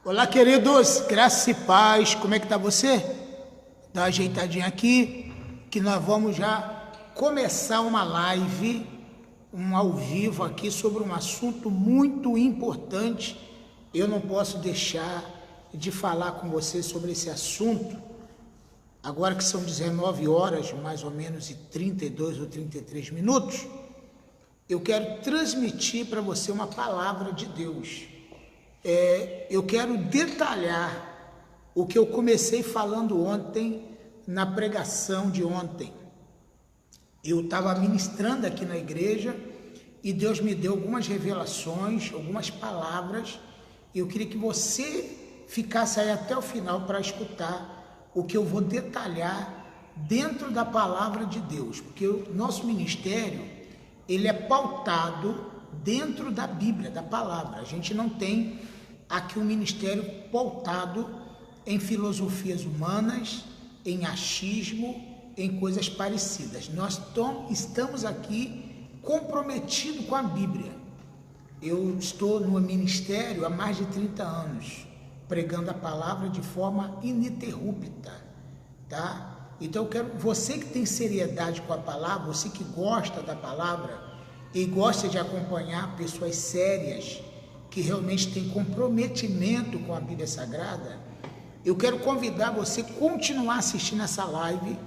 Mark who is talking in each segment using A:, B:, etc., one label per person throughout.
A: Olá, queridos, graça e paz, como é que tá você? Dá uma ajeitadinha aqui, que nós vamos já começar uma live, um ao vivo aqui sobre um assunto muito importante. Eu não posso deixar de falar com você sobre esse assunto, agora que são 19 horas, mais ou menos, e 32 ou 33 minutos, eu quero transmitir para você uma palavra de Deus. Eu quero detalhar o que eu comecei falando ontem, na pregação de ontem. Eu estava ministrando aqui na igreja e Deus me deu algumas revelações, algumas palavras, e eu queria que você ficasse aí até o final para escutar o que eu vou detalhar dentro da palavra de Deus, porque o nosso ministério, ele é pautado dentro da Bíblia, da palavra. A gente não tem aqui um ministério pautado em filosofias humanas, em achismo, em coisas parecidas. Nós estamos aqui comprometidos com a Bíblia. Eu estou no ministério há mais de 30 anos, pregando a palavra de forma ininterrupta, tá? Então eu quero, você que tem seriedade com a palavra, você que gosta da palavra e gosta de acompanhar pessoas sérias, que realmente têm comprometimento com a Bíblia Sagrada, eu quero convidar você a continuar assistindo essa live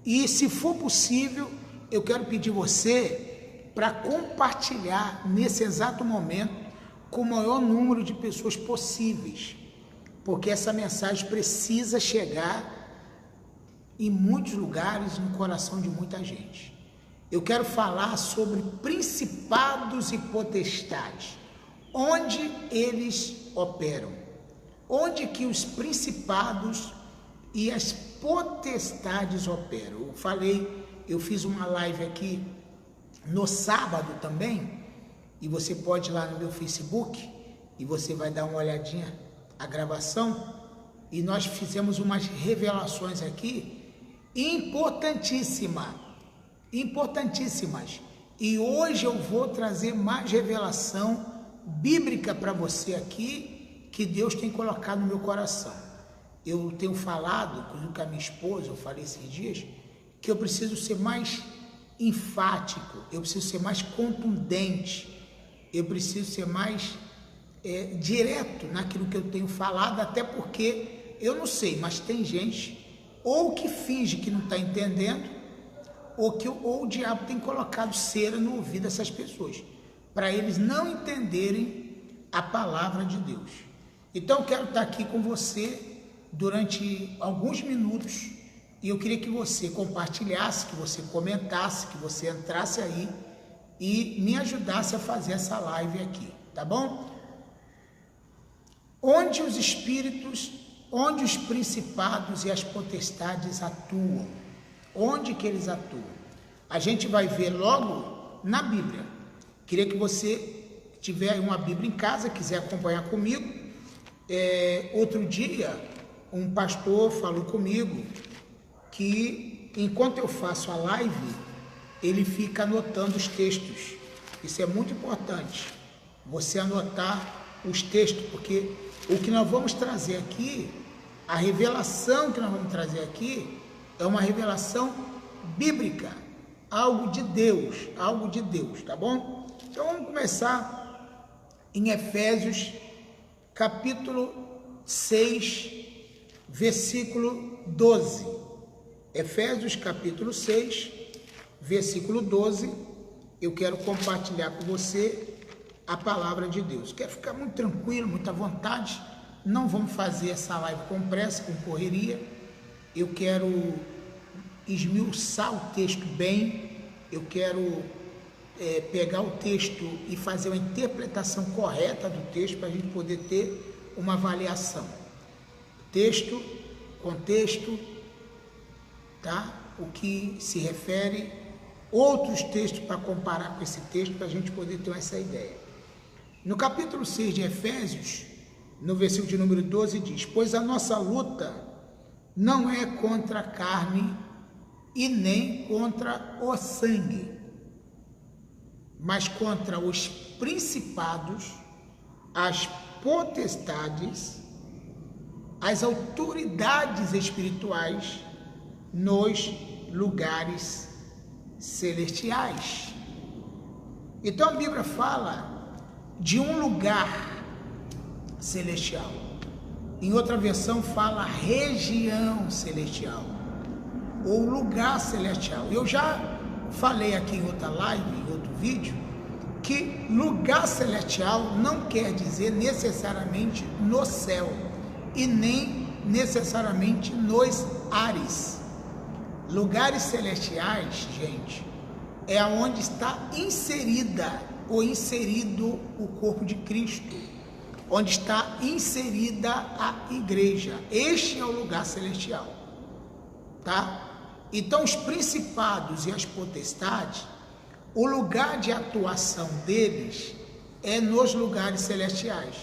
A: e, se for possível, eu quero pedir você para compartilhar nesse exato momento com o maior número de pessoas possíveis, porque essa mensagem precisa chegar em muitos lugares, no coração de muita gente. Eu quero falar sobre principados e potestades, onde eles operam, onde que os principados e as potestades operam. Eu fiz uma live aqui no sábado também, e você pode ir lá no meu Facebook, e você vai dar uma olhadinha a gravação, e nós fizemos umas revelações aqui, importantíssimas, e hoje eu vou trazer mais revelação bíblica para você aqui, que Deus tem colocado no meu coração. Eu tenho falado com a minha esposa, eu falei esses dias, que eu preciso ser mais enfático, eu preciso ser mais contundente, eu preciso ser mais direto naquilo que eu tenho falado, até porque, eu não sei, mas tem gente ou que finge que não está entendendo, ou o diabo tem colocado cera no ouvido dessas pessoas, para eles não entenderem a palavra de Deus. Então eu quero estar aqui com você durante alguns minutos, e eu queria que você compartilhasse, que você comentasse, que você entrasse aí e me ajudasse a fazer essa live aqui, tá bom? Onde os principados e as potestades atuam? Onde que eles atuam? A gente vai ver logo na Bíblia. Queria que você tiver uma Bíblia em casa, quiser acompanhar comigo. Outro dia, um pastor falou comigo que, enquanto eu faço a live, ele fica anotando os textos. Isso é muito importante, você anotar os textos, porque o que nós vamos trazer aqui, a revelação que nós vamos trazer aqui, é uma revelação bíblica, algo de Deus, tá bom? Então vamos começar em Efésios, capítulo 6, versículo 12. Efésios, capítulo 6, versículo 12, eu quero compartilhar com você a palavra de Deus. Quero ficar muito tranquilo, muita vontade, não vamos fazer essa live com pressa, com correria. Eu quero esmiuçar o texto bem, eu quero pegar o texto e fazer uma interpretação correta do texto, para a gente poder ter uma avaliação. Texto, contexto, tá? O que se refere, outros textos para comparar com esse texto, para a gente poder ter essa ideia. No capítulo 6 de Efésios, no versículo de número 12, diz: pois a nossa luta não é contra a carne e nem contra o sangue, mas contra os principados, as potestades as autoridades espirituais nos lugares celestiais. Então a Bíblia fala de um lugar celestial. Em outra versão fala região celestial ou lugar celestial. Eu já falei aqui em outra live, em outro vídeo, que lugar celestial não quer dizer necessariamente no céu e nem necessariamente nos ares. Lugares celestiais, gente, é onde está inserida ou inserido o corpo de Cristo, onde está inserida a igreja. Este é o lugar celestial, tá? Então os principados e as potestades, o lugar de atuação deles é nos lugares celestiais,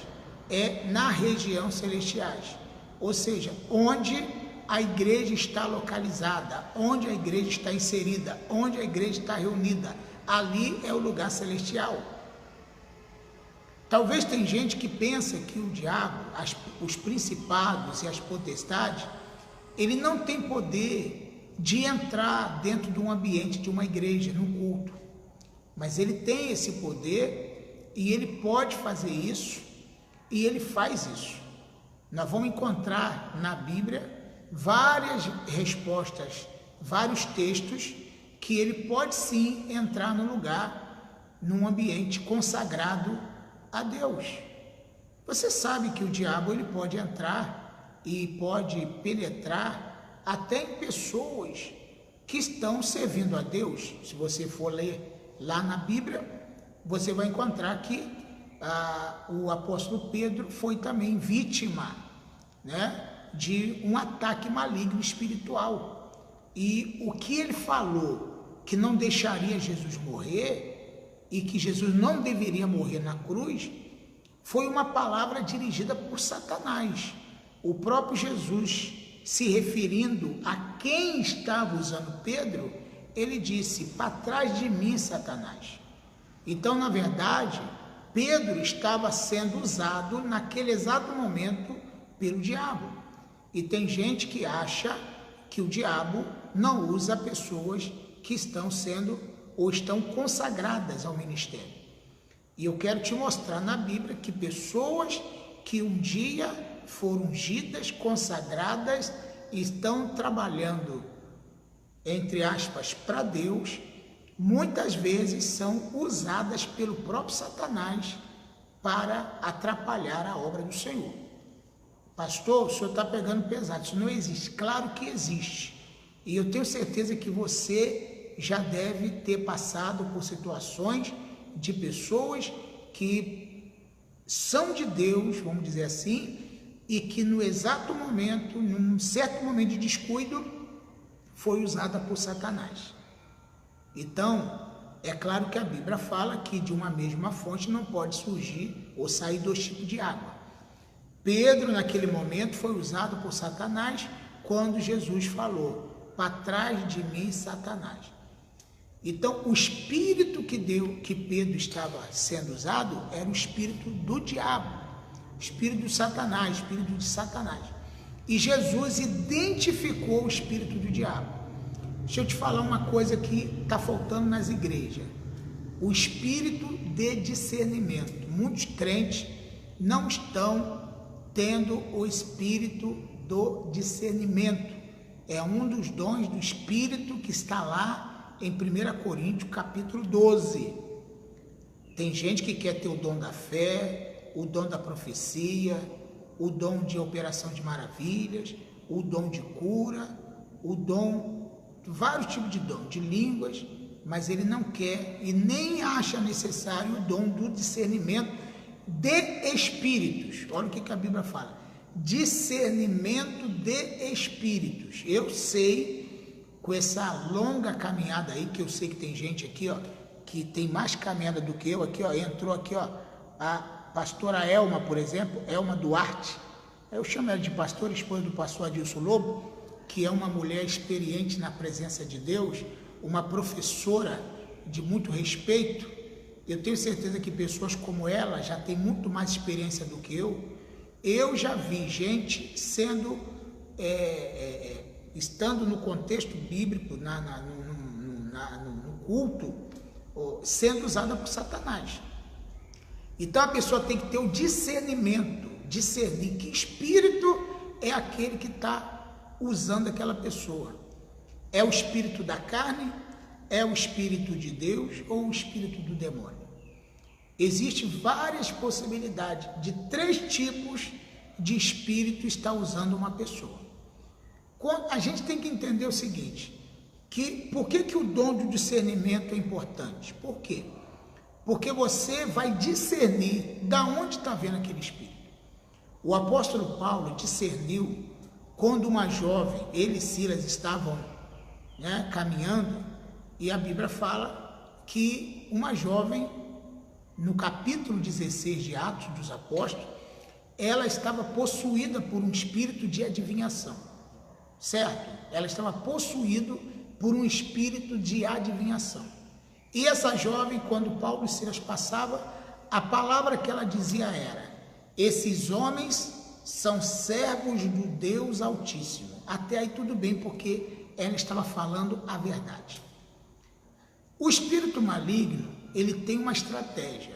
A: é na região celestiais, ou seja, onde a igreja está localizada, onde a igreja está inserida, onde a igreja está reunida, ali é o lugar celestial. Talvez tem gente que pensa que o diabo, os principados e as potestades, ele não tem poder de entrar dentro de um ambiente de uma igreja, num culto, mas ele tem esse poder e ele pode fazer isso e ele faz isso. Nós vamos encontrar na Bíblia várias respostas, vários textos que ele pode sim entrar no lugar, num ambiente consagrado a Deus. Você sabe que o diabo ele pode entrar e pode penetrar até em pessoas que estão servindo a Deus. Se você for ler lá na Bíblia, você vai encontrar que o apóstolo Pedro foi também vítima, né, de um ataque maligno espiritual. E o que ele falou que não deixaria Jesus morrer e que Jesus não deveria morrer na cruz, foi uma palavra dirigida por Satanás. O próprio Jesus, se referindo a quem estava usando Pedro, ele disse: para trás de mim, Satanás. Então, na verdade, Pedro estava sendo usado naquele exato momento pelo diabo. E tem gente que acha que o diabo não usa pessoas que estão sendo ou estão consagradas ao ministério. E eu quero te mostrar na Bíblia que pessoas que um dia foram ungidas, consagradas, estão trabalhando, entre aspas, para Deus, muitas vezes são usadas pelo próprio Satanás para atrapalhar a obra do Senhor. Pastor, o senhor está pegando pesado. Isso não existe. Claro que existe. E eu tenho certeza que você já deve ter passado por situações de pessoas que são de Deus, vamos dizer assim, e que no exato momento, num certo momento de descuido, foi usada por Satanás. Então, é claro que a Bíblia fala que de uma mesma fonte não pode surgir ou sair dois tipos de água. Pedro, naquele momento, foi usado por Satanás quando Jesus falou: para trás de mim, Satanás. Então, o espírito que Pedro estava sendo usado era o espírito do diabo, espírito de Satanás, espírito de Satanás. E Jesus identificou o espírito do diabo. Deixa eu te falar uma coisa que está faltando nas igrejas: o espírito de discernimento. Muitos crentes não estão tendo o espírito do discernimento. É um dos dons do Espírito que está lá em 1 Coríntios capítulo 12. Tem gente que quer ter o dom da fé, o dom da profecia, o dom de operação de maravilhas, o dom de cura, o dom, vários tipos de dom, de línguas, mas ele não quer e nem acha necessário o dom do discernimento de espíritos. Olha o que a Bíblia fala: discernimento de espíritos. Eu sei, com essa longa caminhada aí, que eu sei que tem gente aqui, ó, que tem mais caminhada do que eu aqui, ó, entrou aqui, ó, a pastora Elma, por exemplo, Elma Duarte. Eu chamo ela de pastora, esposa do pastor Adilson Lobo, que é uma mulher experiente na presença de Deus, uma professora de muito respeito. Eu tenho certeza que pessoas como ela já têm muito mais experiência do que eu, Eu já vi gente estando no contexto bíblico, no culto, sendo usada por Satanás. Então a pessoa tem que ter o discernimento, discernir que espírito é aquele que está usando aquela pessoa. É o espírito da carne, é o espírito de Deus ou o espírito do demônio? Existem várias possibilidades de 3 tipos de espírito estar usando uma pessoa. A gente tem que entender o seguinte, por que o dom do discernimento é importante? Por quê? Porque você vai discernir da onde está vendo aquele espírito. O apóstolo Paulo discerniu quando uma jovem, ele e Silas estavam caminhando, e a Bíblia fala que uma jovem, no capítulo 16 de Atos dos Apóstolos, ela estava possuída por um espírito de adivinhação, certo? Ela estava possuída por um espírito de adivinhação. E essa jovem, quando Paulo e Silas passavam, a palavra que ela dizia era: esses homens são servos do Deus Altíssimo. Até aí tudo bem, porque ela estava falando a verdade. O espírito maligno, ele tem uma estratégia.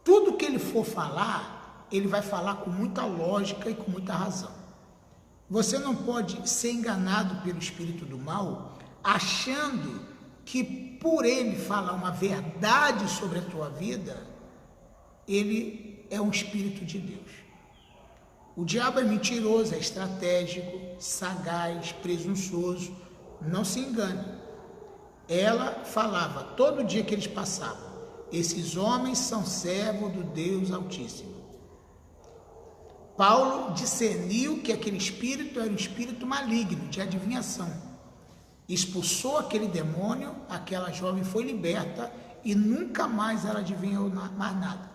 A: Tudo que ele for falar, ele vai falar com muita lógica e com muita razão. Você não pode ser enganado pelo espírito do mal, achando que por ele falar uma verdade sobre a tua vida, ele é um espírito de Deus. O diabo é mentiroso, é estratégico, sagaz, presunçoso. Não se engane. Ela falava, todo dia que eles passavam, esses homens são servos do Deus Altíssimo. Paulo discerniu que aquele espírito era um espírito maligno, de adivinhação. Expulsou aquele demônio, aquela jovem foi liberta e nunca mais ela adivinhou mais nada.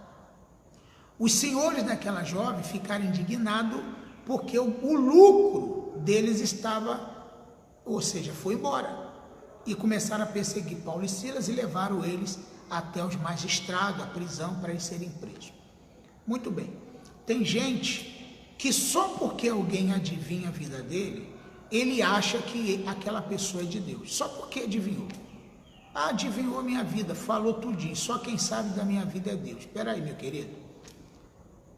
A: Os senhores daquela jovem ficaram indignados porque o lucro deles foi embora. E começaram a perseguir Paulo e Silas e levaram eles até os magistrados, a prisão, para eles serem presos. Muito bem. Tem gente que só porque alguém adivinha a vida dele, ele acha que aquela pessoa é de Deus. Só porque adivinhou. Adivinhou a minha vida, falou tudinho. Só quem sabe da minha vida é Deus. Espera aí, meu querido.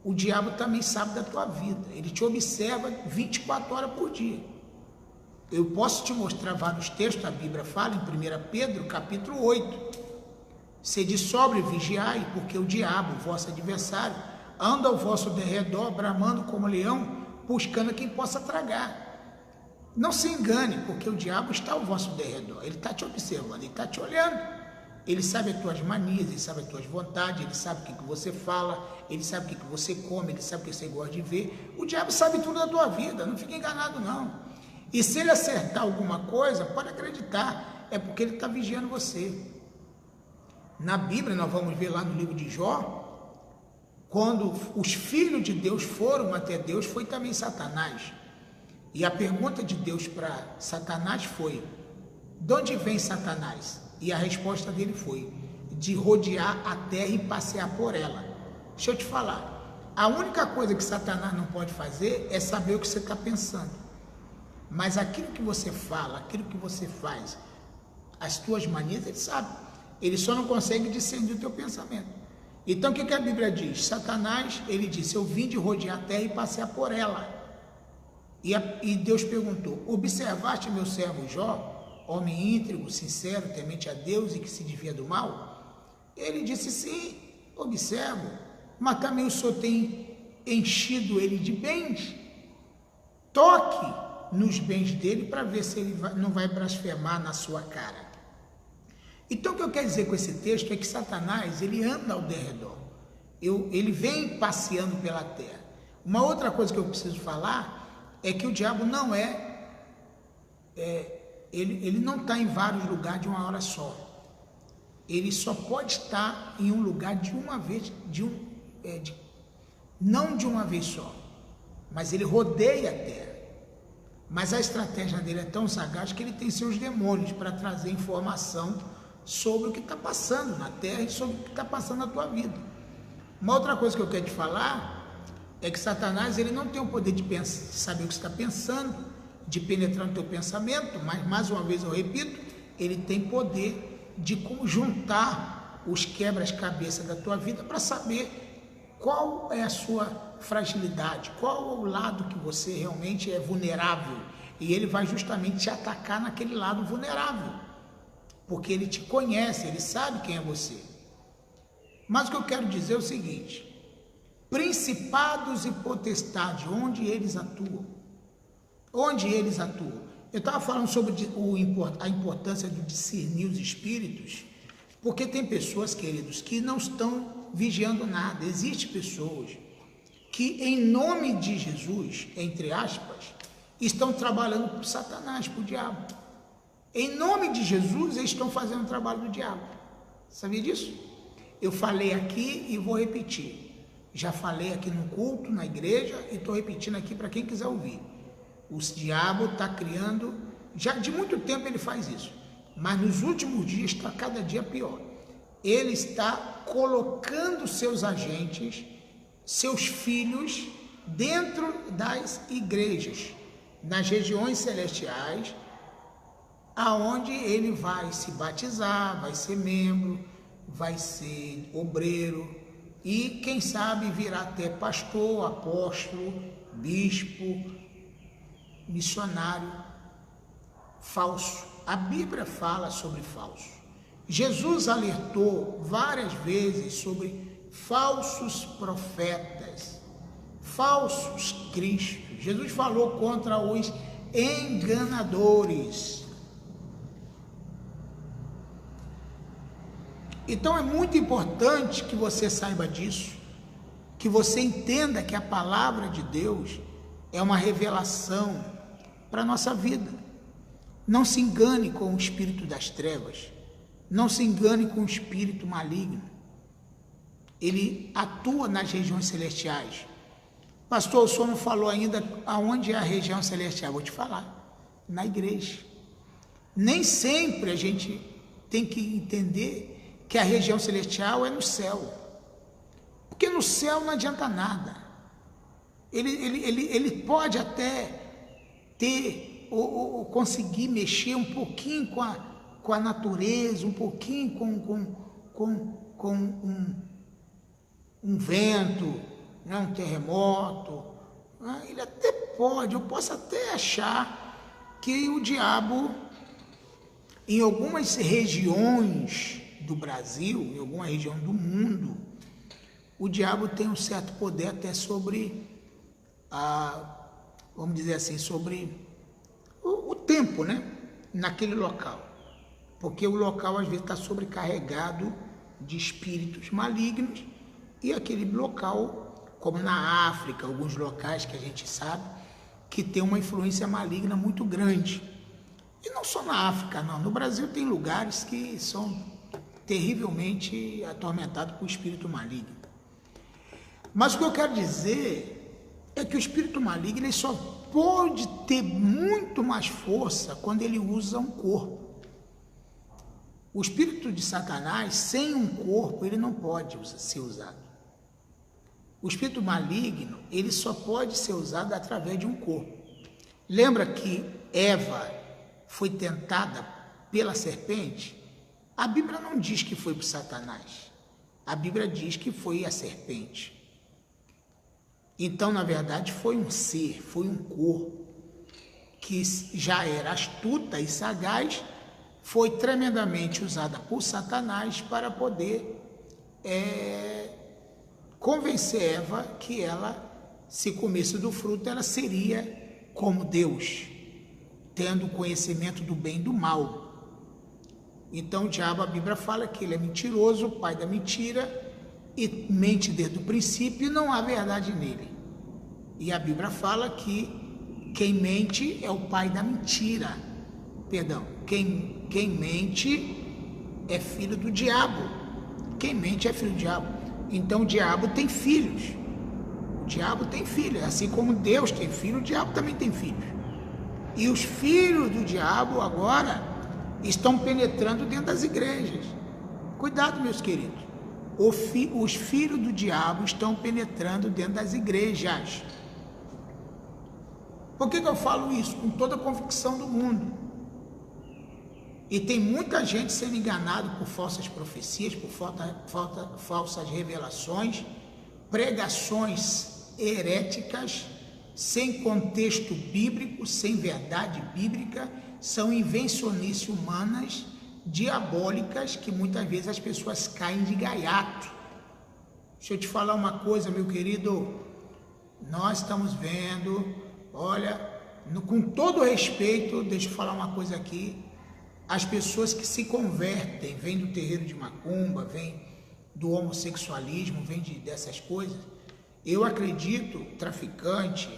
A: O diabo também sabe da tua vida. Ele te observa 24 horas por dia. Eu posso te mostrar vários textos, a Bíblia fala em 1 Pedro, capítulo 8. Sede sóbrio e vigiai, porque o diabo, vosso adversário, anda ao vosso derredor, bramando como leão, buscando quem possa tragar. Não se engane, porque o diabo está ao vosso derredor. Ele está te observando, ele está te olhando. Ele sabe as tuas manias, ele sabe as tuas vontades, ele sabe o que você fala, ele sabe o que você come, ele sabe o que você gosta de ver. O diabo sabe tudo da tua vida, não fique enganado não. E se ele acertar alguma coisa, pode acreditar, é porque ele está vigiando você. Na Bíblia, nós vamos ver lá no livro de Jó, quando os filhos de Deus foram até Deus, foi também Satanás. E a pergunta de Deus para Satanás foi: de onde vem Satanás? E a resposta dele foi: de rodear a terra e passear por ela. Deixa eu te falar, a única coisa que Satanás não pode fazer é saber o que você está pensando. Mas aquilo que você fala, aquilo que você faz, as tuas manias, ele sabe. Ele só não consegue discernir o teu pensamento. Então o que a Bíblia diz? Satanás, ele disse: eu vim de rodear a terra e passear por ela. E Deus perguntou: observaste meu servo Jó, homem íntegro, sincero, temente a Deus e que se desvia do mal? Ele disse: sim, observo, mas também o Senhor tem enchido ele de bens. Toque nos bens dele para ver se ele não vai blasfemar na sua cara. Então o que eu quero dizer com esse texto é que Satanás, ele anda ao derredor, ele vem passeando pela terra. Uma outra coisa que eu preciso falar é que o diabo não ele não está em vários lugares de uma hora só. Ele só pode estar em um lugar de uma vez, não de uma vez só, mas ele rodeia a terra. Mas a estratégia dele é tão sagaz que ele tem seus demônios para trazer informação sobre o que está passando na terra e sobre o que está passando na tua vida. Uma outra coisa que eu quero te falar é que Satanás ele não tem o poder de saber o que você está pensando, de penetrar no teu pensamento, mas mais uma vez eu repito, ele tem poder de juntar os quebras-cabeça da tua vida para saber qual é a sua fragilidade, qual é o lado que você realmente é vulnerável, e ele vai justamente te atacar naquele lado vulnerável, porque ele te conhece, ele sabe quem é você. Mas o que eu quero dizer é o seguinte: principados e potestades, onde eles atuam? Onde eles atuam? Eu estava falando sobre a importância de discernir os espíritos, porque tem pessoas, queridos, que não estão vigiando nada. Existem pessoas que, em nome de Jesus, entre aspas, estão trabalhando para o Satanás, para o diabo. Em nome de Jesus, eles estão fazendo o trabalho do diabo. Sabia disso? Eu falei aqui e vou repetir. Já falei aqui no culto, na igreja, e estou repetindo aqui para quem quiser ouvir. O diabo está criando, já de muito tempo ele faz isso, mas nos últimos dias está cada dia pior. Ele está colocando seus agentes, seus filhos, dentro das igrejas, nas regiões celestiais, aonde ele vai se batizar, vai ser membro, vai ser obreiro, e quem sabe virá até pastor, apóstolo, bispo, missionário falso. A Bíblia fala sobre falso. Jesus alertou várias vezes sobre falsos profetas, falsos cristos. Jesus falou contra os enganadores. Então é muito importante que você saiba disso, que você entenda que a palavra de Deus é uma revelação para a nossa vida. Não se engane com o espírito das trevas, não se engane com o espírito maligno. Ele atua nas regiões celestiais. Pastor, o senhor não falou ainda aonde é a região celestial. Vou te falar, na igreja. Nem sempre a gente tem que entender que a região celestial é no céu, porque no céu não adianta nada. Ele pode até ter ou conseguir mexer um pouquinho com a natureza, um pouquinho com um vento, né, um terremoto. Ele até pode, eu posso até achar que o diabo, em algumas regiões do Brasil, em alguma região do mundo, o diabo tem um certo poder até sobre vamos dizer assim, sobre o tempo, né? Naquele local. Porque o local às vezes está sobrecarregado de espíritos malignos, e aquele local, como na África, alguns locais que a gente sabe, que tem uma influência maligna muito grande. E não só na África, não. No Brasil tem lugares que são terrivelmente atormentados por espírito maligno. Mas o que eu quero dizer é que o espírito maligno ele só pode ter muito mais força quando ele usa um corpo. O espírito de Satanás, sem um corpo, ele não pode ser usado. O espírito maligno, ele só pode ser usado através de um corpo. Lembra que Eva foi tentada pela serpente? A Bíblia não diz que foi por Satanás. A Bíblia diz que foi a serpente. Então, na verdade, foi um ser, foi um corpo que já era astuta e sagaz, foi tremendamente usada por Satanás para poder convencer Eva que ela, se comesse do fruto, ela seria como Deus, tendo conhecimento do bem e do mal. Então o diabo, a Bíblia fala que ele é mentiroso, o pai da mentira, e mente desde o princípio, e não há verdade nele. E a Bíblia fala que quem mente é o pai da mentira. Perdão, quem mente é filho do diabo. Quem mente é filho do diabo. Então o diabo tem filhos. O diabo tem filhos. Assim como Deus tem filho, o diabo também tem filhos. E os filhos do diabo agora estão penetrando dentro das igrejas. Cuidado, meus queridos. os filhos do diabo estão penetrando dentro das igrejas. Por que eu falo isso? Com toda a convicção do mundo. E tem muita gente sendo enganado por falsas profecias, por falsas revelações, pregações heréticas, sem contexto bíblico, sem verdade bíblica, são invencionices humanas, diabólicas, que muitas vezes as pessoas caem de gaiato. Deixa eu te falar uma coisa, meu querido, nós estamos vendo, olha, com todo respeito, deixa eu falar uma coisa aqui, as pessoas que se convertem, vêm do terreiro de macumba, vêm do homossexualismo, vêm dessas coisas, eu acredito, traficante,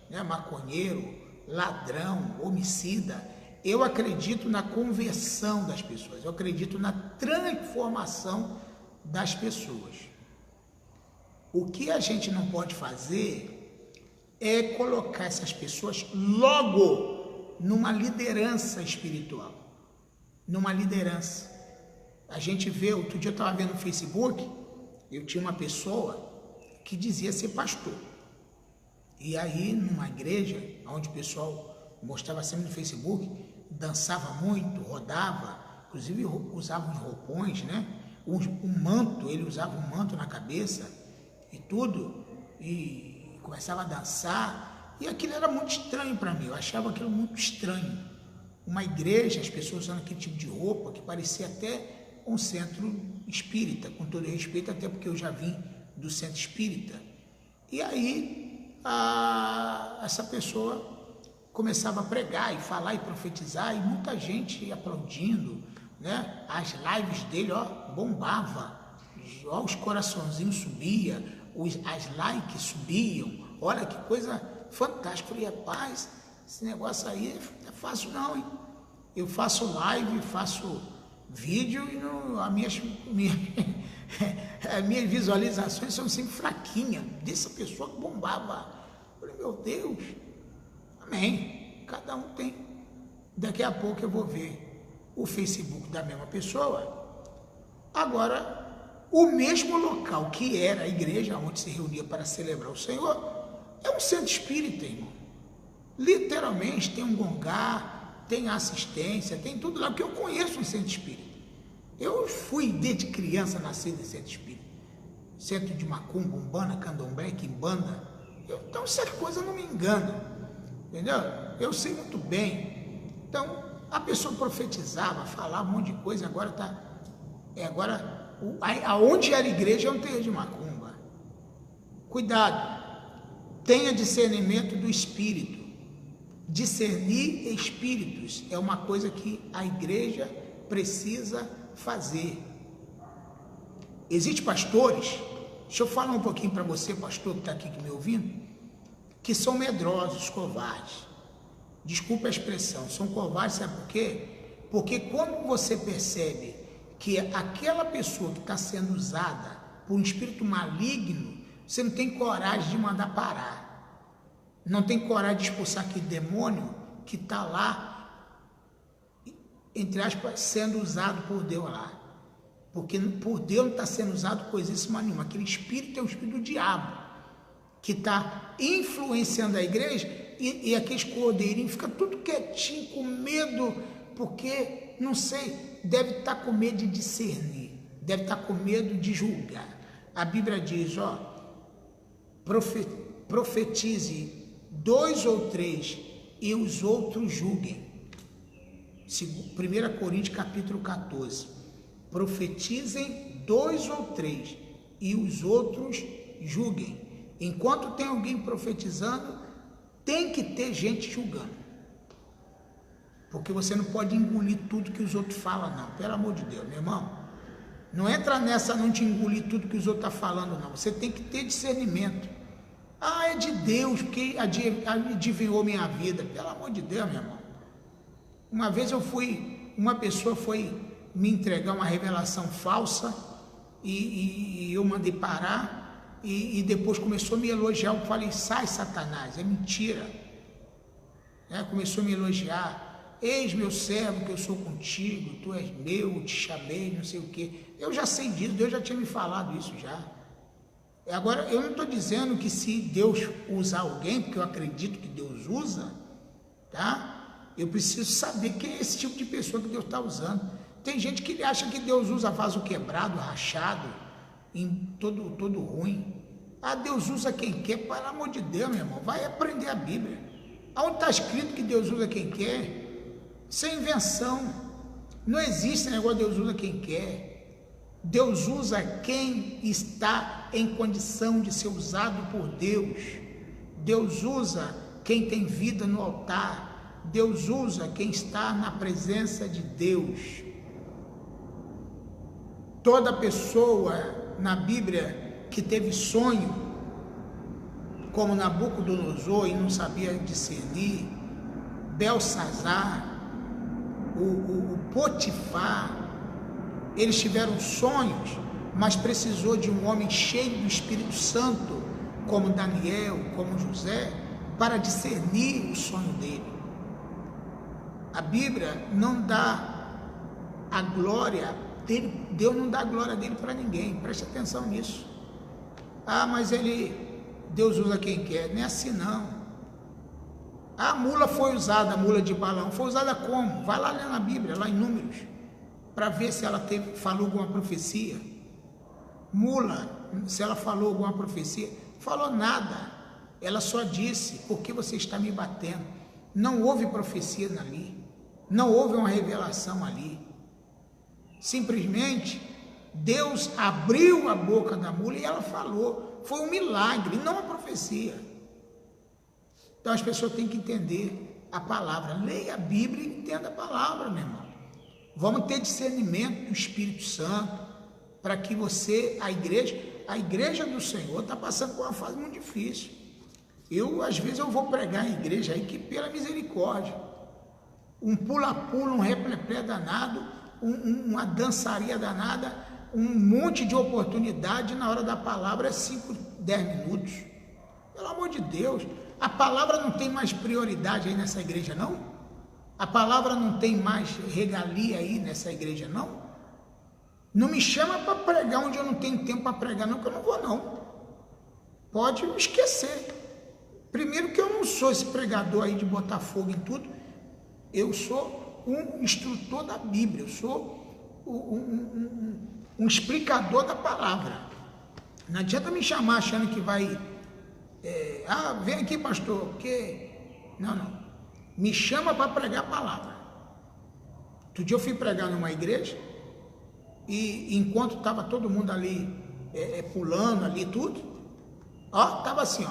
A: né, maconheiro, ladrão, homicida, eu acredito na conversão das pessoas, eu acredito na transformação das pessoas. O que a gente não pode fazer é colocar essas pessoas logo numa liderança espiritual, numa liderança. A gente vê, outro dia eu estava vendo no Facebook, eu tinha uma pessoa que dizia ser pastor. E aí, numa igreja, onde o pessoal mostrava sempre no Facebook, dançava muito, rodava, inclusive usava uns roupões, né? Um manto, ele usava um manto na cabeça e tudo, e começava a dançar, e aquilo era muito estranho para mim, eu achava aquilo muito estranho. Uma igreja, as pessoas usando aquele tipo de roupa, que parecia até um centro espírita, com todo respeito, até porque eu já vim do centro espírita. E aí, essa pessoa começava a pregar e falar e profetizar, e muita gente aplaudindo, né? As lives dele, ó, bombava, ó, os coraçãozinhos subiam, as likes subiam, olha que coisa fantástica. Eu falei, rapaz, esse negócio aí não é fácil não, hein? Eu faço live, faço vídeo e as minhas visualizações são sempre fraquinhas, dessa pessoa que bombava. Eu falei, meu Deus, amém, cada um tem. Daqui a pouco eu vou ver o Facebook da mesma pessoa. Agora, o mesmo local que era a igreja onde se reunia para celebrar o Senhor, é um centro espírita, irmão. Literalmente tem um gongá, tem assistência, tem tudo lá, porque eu conheço um centro espírita. Eu fui desde criança nascido em centro espírita. Centro de macumba, umbanda, candomblé, quimbanda. Então, essas coisas não me enganam, entendeu? Eu sei muito bem. Então, a pessoa profetizava, falava um monte de coisa, agora está... aonde era a igreja é um terreiro de macumba. Cuidado, tenha discernimento do espírito. Discernir espíritos é uma coisa que a igreja precisa fazer. Existem pastores, deixa eu falar um pouquinho para você, pastor, que está aqui me ouvindo, que são medrosos, covardes. Desculpa a expressão, são covardes, sabe por quê? Porque quando você percebe que aquela pessoa que está sendo usada por um espírito maligno, você não tem coragem de mandar parar. Não tem coragem de expulsar aquele demônio que está lá, entre aspas, sendo usado por Deus lá. Porque por Deus não está sendo usado coisíssima nenhuma. Aquele espírito é o espírito do diabo, que está influenciando a igreja, e aqueles cordeirinhos ficam tudo quietinho, com medo, porque, não sei, deve estar com medo de discernir, deve estar com medo de julgar. A Bíblia diz, ó, profetize 2 ou 3 e os outros julguem. 1 Coríntios capítulo 14. Profetizem 2 ou 3 e os outros julguem. Enquanto tem alguém profetizando, tem que ter gente julgando. Porque você não pode engolir tudo que os outros falam, não. Pelo amor de Deus, meu irmão. Não entra nessa não te engolir tudo que os outros estão falando, não. Você tem que ter discernimento. Ah, é de Deus, porque adivinhou minha vida. Pelo amor de Deus, meu irmão. Uma vez uma pessoa foi me entregar uma revelação falsa e eu mandei parar e depois começou a me elogiar. Eu falei, sai, Satanás, é mentira. Começou a me elogiar. eis meu servo que eu sou contigo, tu és meu, te chamei, não sei o quê. Eu já sei disso, Deus já tinha me falado isso já. Agora, eu não estou dizendo que se Deus usar alguém, porque eu acredito que Deus usa, tá? Eu preciso saber quem é esse tipo de pessoa que Deus está usando. Tem gente que acha que Deus usa vaso quebrado, rachado, em todo ruim. Ah, Deus usa quem quer, pelo amor de Deus, meu irmão, vai aprender a Bíblia. Aonde está escrito que Deus usa quem quer? Isso é invenção. Não existe negócio de Deus usa quem quer. Deus usa quem está em condição de ser usado por Deus. Deus usa quem tem vida no altar. Deus usa quem está na presença de Deus. Toda pessoa na Bíblia que teve sonho, como Nabucodonosor e não sabia discernir, Belsazar, o Potifar, eles tiveram sonhos, mas precisou de um homem cheio do Espírito Santo, como Daniel, como José, para discernir o sonho dele. A Bíblia não dá a glória dele, Deus não dá a glória dele para ninguém, preste atenção nisso. Ah, mas Deus usa quem quer, não é assim não. A mula foi usada, a mula de Balaão, foi usada como? Vai lá ler na Bíblia, lá em Números, para ver se ela falou alguma profecia. Mula, se ela falou alguma profecia, falou nada. Ela só disse, por que você está me batendo? Não houve profecia ali, não houve uma revelação ali. Simplesmente, Deus abriu a boca da mula e ela falou. Foi um milagre, não uma profecia. Então as pessoas têm que entender a palavra. Leia a Bíblia e entenda a palavra, meu irmão. Vamos ter discernimento do Espírito Santo para que a igreja do Senhor está passando por uma fase muito difícil. Às vezes eu vou pregar em igreja aí que pela misericórdia, um pula-pula, um repleplé danado, uma dançaria danada, um monte de oportunidade, na hora da palavra é 5, 10 minutos. Pelo amor de Deus, a palavra não tem mais prioridade aí nessa igreja, não? A palavra não tem mais regalia aí nessa igreja, não? Não me chama para pregar onde eu não tenho tempo para pregar, não, que eu não vou, não. Pode esquecer. Primeiro que eu não sou esse pregador aí de botar fogo em tudo. Eu sou um instrutor da Bíblia, eu sou um explicador da palavra. Não adianta me chamar achando que vai... vem aqui, pastor, porque... Não. Me chama para pregar a palavra. Outro dia eu fui pregar numa igreja e enquanto estava todo mundo ali pulando ali tudo, estava assim,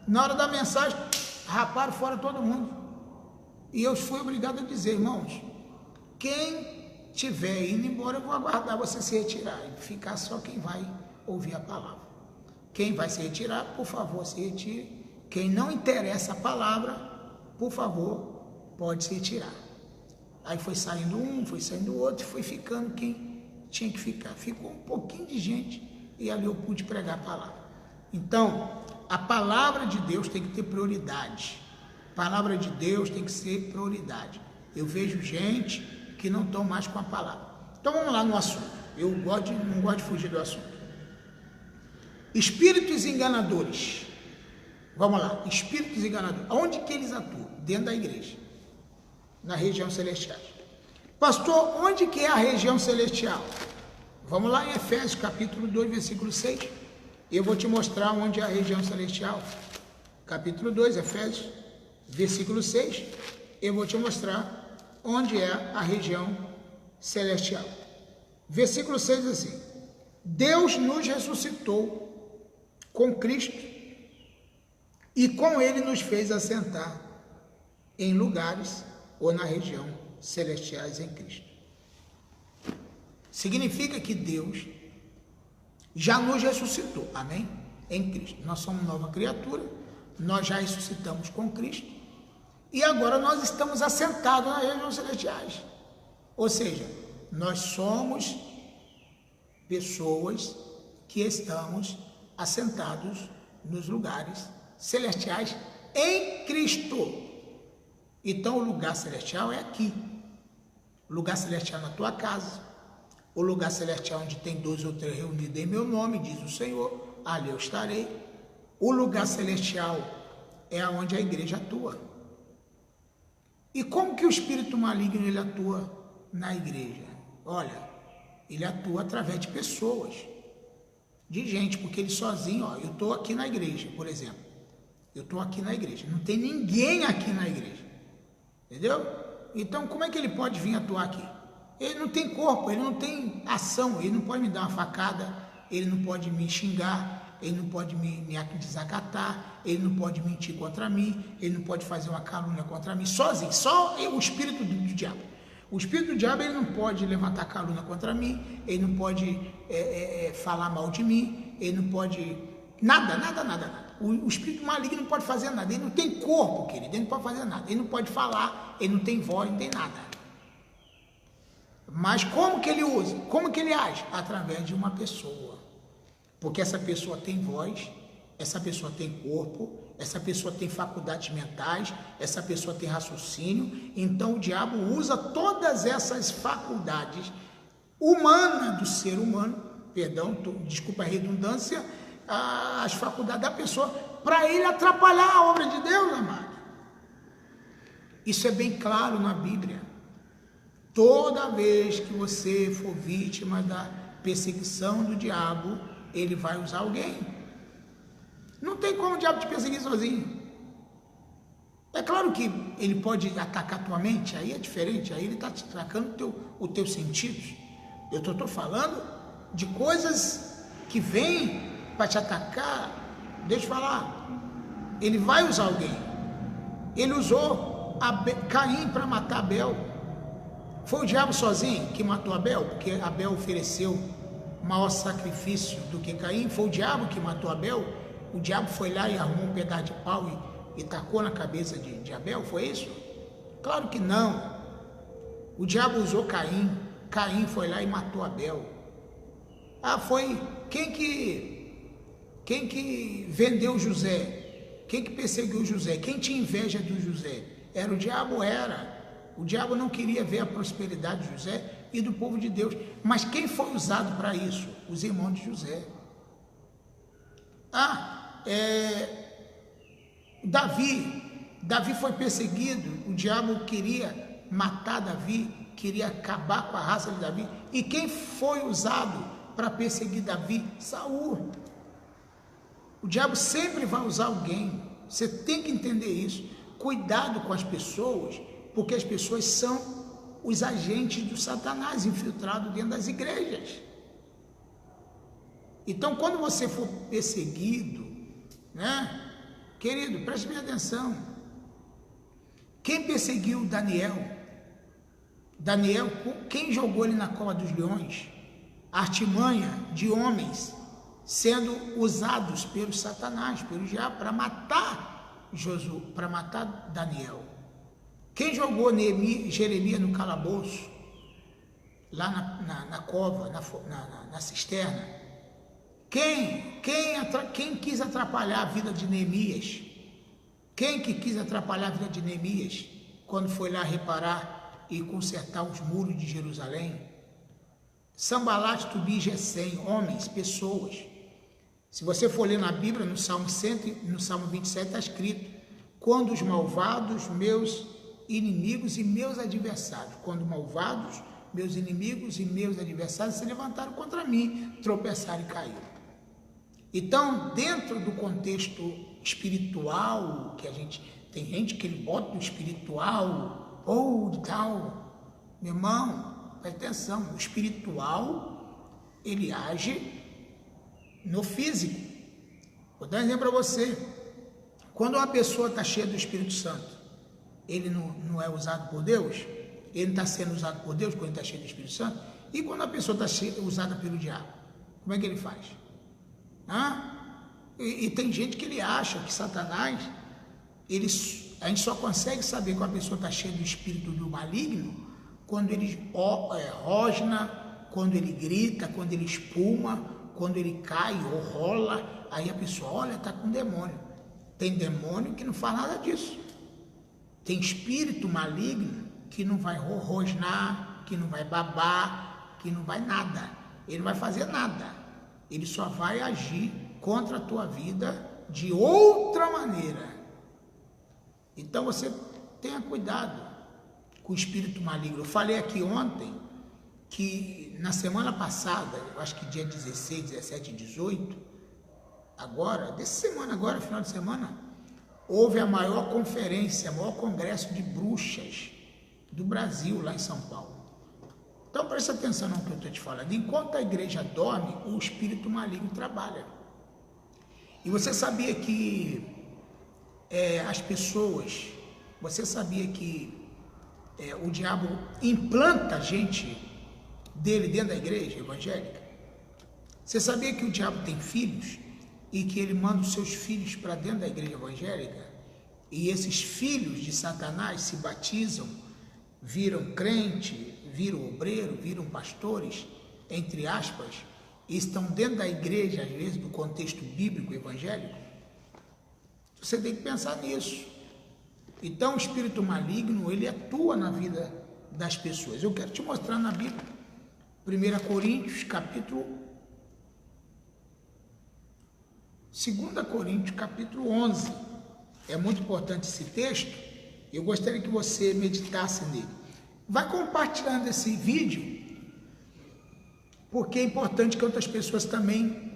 A: na hora da mensagem, raparam fora todo mundo. E eu fui obrigado a dizer, irmãos, quem estiver indo embora, eu vou aguardar você se retirar e ficar só quem vai ouvir a palavra. Quem vai se retirar, por favor, se retire. Quem não interessa a palavra, por favor, pode se retirar. Aí foi saindo um, foi saindo outro, foi ficando quem tinha que ficar. Ficou um pouquinho de gente e ali eu pude pregar a palavra. Então, a palavra de Deus tem que ter prioridade. A palavra de Deus tem que ser prioridade. Eu vejo gente que não estão mais com a palavra. Então vamos lá no assunto. Eu não gosto de fugir do assunto. Espíritos enganadores. Vamos lá, espíritos enganadores. Onde que eles atuam? Dentro da igreja, na região celestial. Pastor, onde que é a região celestial? Vamos lá em Efésios capítulo 2, versículo 6. Eu vou te mostrar onde é a região celestial. Capítulo 2, Efésios, versículo 6. Eu vou te mostrar onde é a região celestial. Versículo 6 diz assim: Deus nos ressuscitou com Cristo e com Ele nos fez assentar em lugares ou na região celestiais em Cristo. Significa que Deus já nos ressuscitou, amém? Em Cristo. Nós somos nova criatura, nós já ressuscitamos com Cristo e agora nós estamos assentados nas regiões celestiais. Ou seja, nós somos pessoas que estamos assentados nos lugares celestiais em Cristo. Então o lugar celestial é aqui. O lugar celestial na tua casa. O lugar celestial onde tem 2 ou 3 reunidos em meu nome, diz o Senhor, ali eu estarei. O lugar celestial é onde a igreja atua. E como que o espírito maligno ele atua na igreja? Olha, ele atua através de pessoas, de gente, porque ele sozinho, ó, eu estou aqui na igreja, por exemplo. Eu estou aqui na igreja, não tem ninguém aqui na igreja, entendeu? Então como é que ele pode vir atuar aqui? Ele não tem corpo, ele não tem ação, ele não pode me dar uma facada, ele não pode me xingar, ele não pode me desacatar, ele não pode mentir contra mim, ele não pode fazer uma calúnia contra mim, sozinho, só o espírito do diabo. O espírito do diabo ele não pode levantar calúnia contra mim, ele não pode falar mal de mim, ele não pode nada. O espírito maligno não pode fazer nada, ele não tem corpo, querido, ele não pode fazer nada, ele não pode falar, ele não tem voz, não tem nada. Mas como que ele usa? Como que ele age? Através de uma pessoa. Porque essa pessoa tem voz, essa pessoa tem corpo, essa pessoa tem faculdades mentais, essa pessoa tem raciocínio. Então o diabo usa todas essas faculdades humanas do ser humano, desculpa a redundância, as faculdades da pessoa, para ele atrapalhar a obra de Deus, amado. Isso é bem claro na Bíblia. Toda vez que você for vítima da perseguição do diabo, ele vai usar alguém. Não tem como o diabo te perseguir sozinho. É claro que ele pode atacar a tua mente, aí é diferente, aí ele está te atacando os teus sentidos. Eu estou falando de coisas que vêm para te atacar. Deixa eu falar, ele vai usar alguém. Ele usou Caim para matar Abel. Foi o diabo sozinho que matou Abel, porque Abel ofereceu maior sacrifício do que Caim. Foi o diabo que matou Abel. O diabo foi lá e arrumou um pedaço de pau e tacou na cabeça de Abel, foi isso? Claro que não. O diabo usou Caim. Caim foi lá e matou Abel. Foi quem que vendeu José? Quem que perseguiu José? Quem tinha inveja do José? Era o diabo, era. O diabo não queria ver a prosperidade de José e do povo de Deus. Mas quem foi usado para isso? Os irmãos de José. Davi foi perseguido. O diabo queria matar Davi, queria acabar com a raça de Davi. E quem foi usado para perseguir Davi? Saul. O diabo sempre vai usar alguém. Você tem que entender isso. Cuidado com as pessoas, porque as pessoas são os agentes do Satanás infiltrados dentro das igrejas. Então, quando você for perseguido, né, querido, preste bem atenção. Quem perseguiu Daniel? Quem jogou ele na cova dos leões? A artimanha de homens sendo usados pelo Satanás, pelo diabo, para matar Josué, para matar Daniel. Quem jogou Jeremias no calabouço, lá na cova, na cisterna? Quem quis atrapalhar a vida de Neemias? Quem que quis atrapalhar a vida de Neemias quando foi lá reparar e consertar os muros de Jerusalém? Sambalat, Tobi e Gesem, homens, pessoas. Se você for ler na Bíblia, no Salmo 27 está escrito: quando os malvados, meus inimigos e meus adversários, quando malvados, meus inimigos e meus adversários se levantaram contra mim, tropeçaram e caíram. Então, dentro do contexto espiritual, tem gente que ele bota no espiritual, ou tal, meu irmão, presta atenção, o espiritual, ele age no físico. Vou dar um exemplo para você. Quando uma pessoa está cheia do Espírito Santo, ele não é usado por Deus? Ele não está sendo usado por Deus quando ele está cheio do Espírito Santo? E quando a pessoa está usada pelo diabo, como é que ele faz? E tem gente que ele acha que Satanás, a gente só consegue saber que a pessoa está cheia do espírito do maligno quando ele rosna, quando ele grita, quando ele espuma, quando ele cai ou rola. Aí a pessoa, olha, está com demônio. Tem demônio que não faz nada disso. tem espírito maligno que não vai rosnar, que não vai babar, que não vai nada. Ele não vai fazer nada. Ele só vai agir contra a tua vida de outra maneira. Então você tenha cuidado com o espírito maligno. Eu falei aqui ontem que na semana passada, eu acho que dia 16, 17 e 18, agora, dessa semana agora, final de semana, houve a maior conferência, o maior congresso de bruxas do Brasil, lá em São Paulo. Então presta atenção no que eu estou te falando. Enquanto a igreja dorme, o espírito maligno trabalha. E você sabia que as pessoas, você sabia que o diabo implanta gente dele dentro da igreja evangélica? Você sabia que o diabo tem filhos e que ele manda os seus filhos para dentro da igreja evangélica? E esses filhos de Satanás se batizam, viram crente, viram obreiro, viram pastores, entre aspas, e estão dentro da igreja, às vezes, do contexto bíblico evangélico? Você tem que pensar nisso. Então, o espírito maligno, ele atua na vida das pessoas. Eu quero te mostrar na Bíblia, 1 Coríntios, capítulo 2 Coríntios, capítulo 11. É muito importante esse texto. Eu gostaria que você meditasse nele. Vai compartilhando esse vídeo, porque é importante que outras pessoas também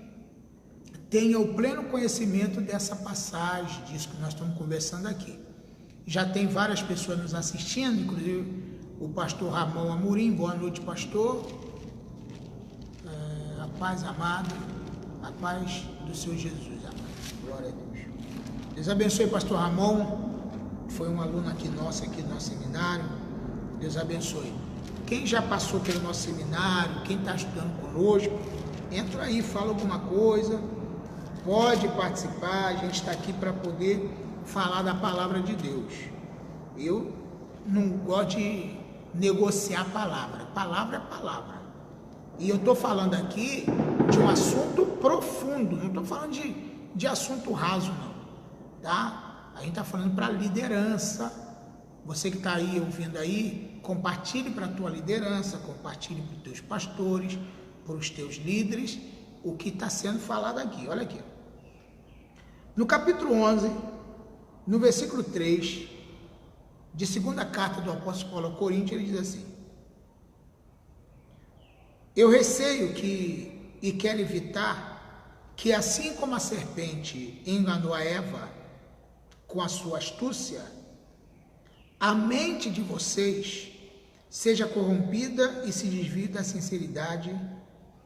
A: tenham o pleno conhecimento dessa passagem, disso que nós estamos conversando aqui. Já tem várias pessoas nos assistindo, inclusive o pastor Ramon Amorim. Boa noite, pastor. A paz, amado, a paz do Senhor Jesus, amado. Glória a Deus. Deus abençoe, pastor Ramon. Foi um aluno aqui nosso seminário. Deus abençoe. Quem já passou pelo nosso seminário, quem está estudando conosco, entra aí, fala alguma coisa, pode participar. A gente está aqui para poder falar da palavra de Deus. Eu não gosto de negociar palavra. Palavra é palavra. E eu estou falando aqui de um assunto profundo, não estou falando de assunto raso, não. Tá? A gente está falando para liderança. Você que está aí ouvindo aí, compartilhe para a tua liderança, compartilhe para os teus pastores, para os teus líderes, o que está sendo falado aqui. Olha aqui. No capítulo 11, no versículo 3, de segunda carta do apóstolo Paulo aos Coríntios, ele diz assim: eu receio e quero evitar que, assim como a serpente enganou a Eva com a sua astúcia, a mente de vocês seja corrompida e se desvie da sinceridade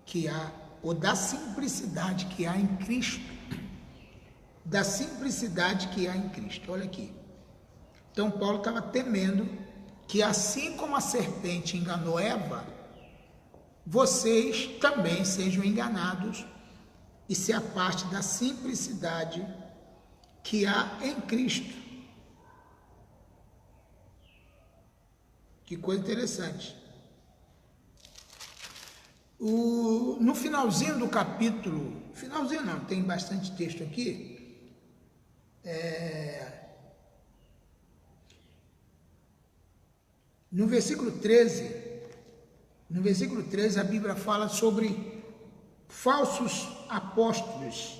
A: que há, ou da simplicidade que há em Cristo. Da simplicidade que há em Cristo. Olha aqui. Então Paulo estava temendo que, assim como a serpente enganou Eva, vocês também sejam enganados e se afaste da simplicidade que há em Cristo. Que coisa interessante. No finalzinho do capítulo, finalzinho não, tem bastante texto aqui. No versículo 13, a Bíblia fala sobre falsos apóstolos.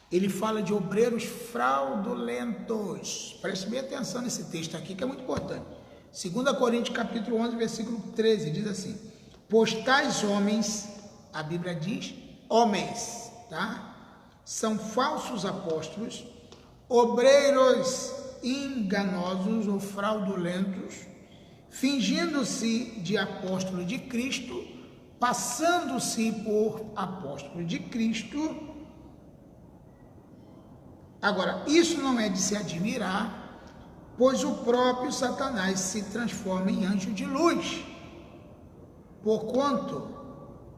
A: Ele fala de obreiros fraudulentos. Preste bem atenção nesse texto aqui, que é muito importante. 2 Coríntios capítulo 11, versículo 13, diz assim: pois tais homens, a Bíblia diz, homens, tá? São falsos apóstolos, obreiros enganosos ou fraudulentos, fingindo-se de apóstolo de Cristo, passando-se por apóstolo de Cristo. Agora, isso não é de se admirar, pois o próprio Satanás se transforma em anjo de luz. Porquanto,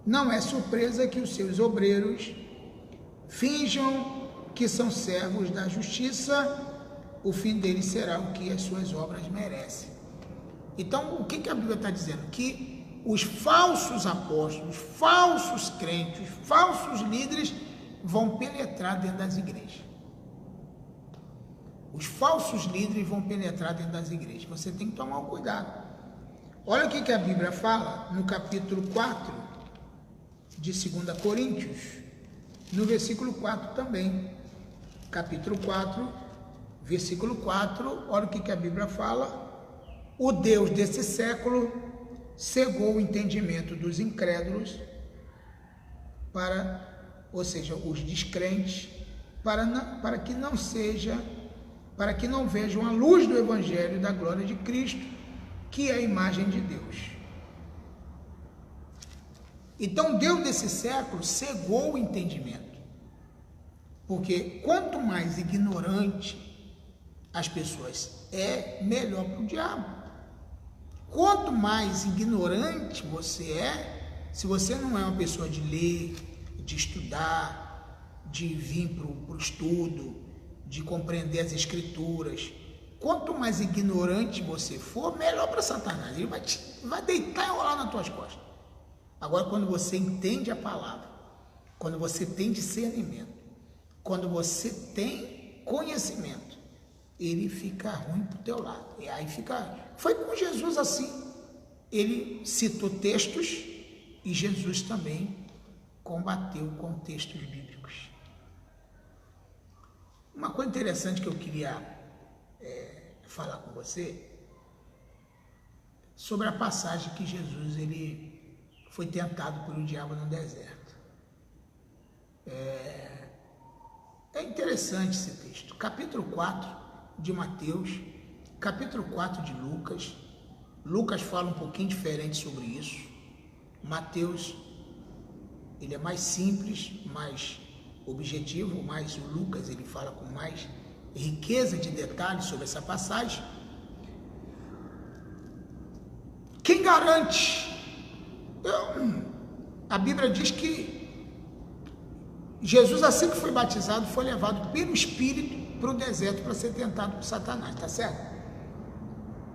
A: não é surpresa que os seus obreiros finjam que são servos da justiça, o fim deles será o que as suas obras merecem. Então, o que a Bíblia está dizendo? Que os falsos apóstolos, falsos crentes, falsos líderes vão penetrar dentro das igrejas. Os falsos líderes vão penetrar dentro das igrejas. Você tem que tomar um cuidado. Olha o que a Bíblia fala no capítulo 4 de 2 Coríntios, no versículo 4 também. Capítulo 4, versículo 4, olha o que a Bíblia fala. O Deus desse século cegou o entendimento dos incrédulos, ou seja, os descrentes, para que não vejam a luz do Evangelho da glória de Cristo, que é a imagem de Deus. Então, Deus desse século cegou o entendimento, porque quanto mais ignorante as pessoas melhor para o diabo. Quanto mais ignorante você se você não é uma pessoa de ler, de estudar, de vir para o estudo, de compreender as escrituras, quanto mais ignorante você for, melhor para Satanás. Ele vai deitar e rolar nas tuas costas. Agora, quando você entende a palavra, quando você tem discernimento, quando você tem conhecimento, ele fica ruim para o teu lado. E aí foi com Jesus assim. Ele citou textos e Jesus também combateu com textos bíblicos. Uma coisa interessante que eu queria falar com você sobre a passagem que Jesus ele foi tentado pelo diabo no deserto. É interessante esse texto. Capítulo 4 de Mateus, capítulo 4 de Lucas. Lucas fala um pouquinho diferente sobre isso. Mateus, ele é mais simples, mais objetivo, mas o Lucas, ele fala com mais riqueza de detalhes sobre essa passagem. Quem garante? A Bíblia diz que Jesus, assim que foi batizado, foi levado pelo Espírito para o deserto para ser tentado por Satanás, tá certo?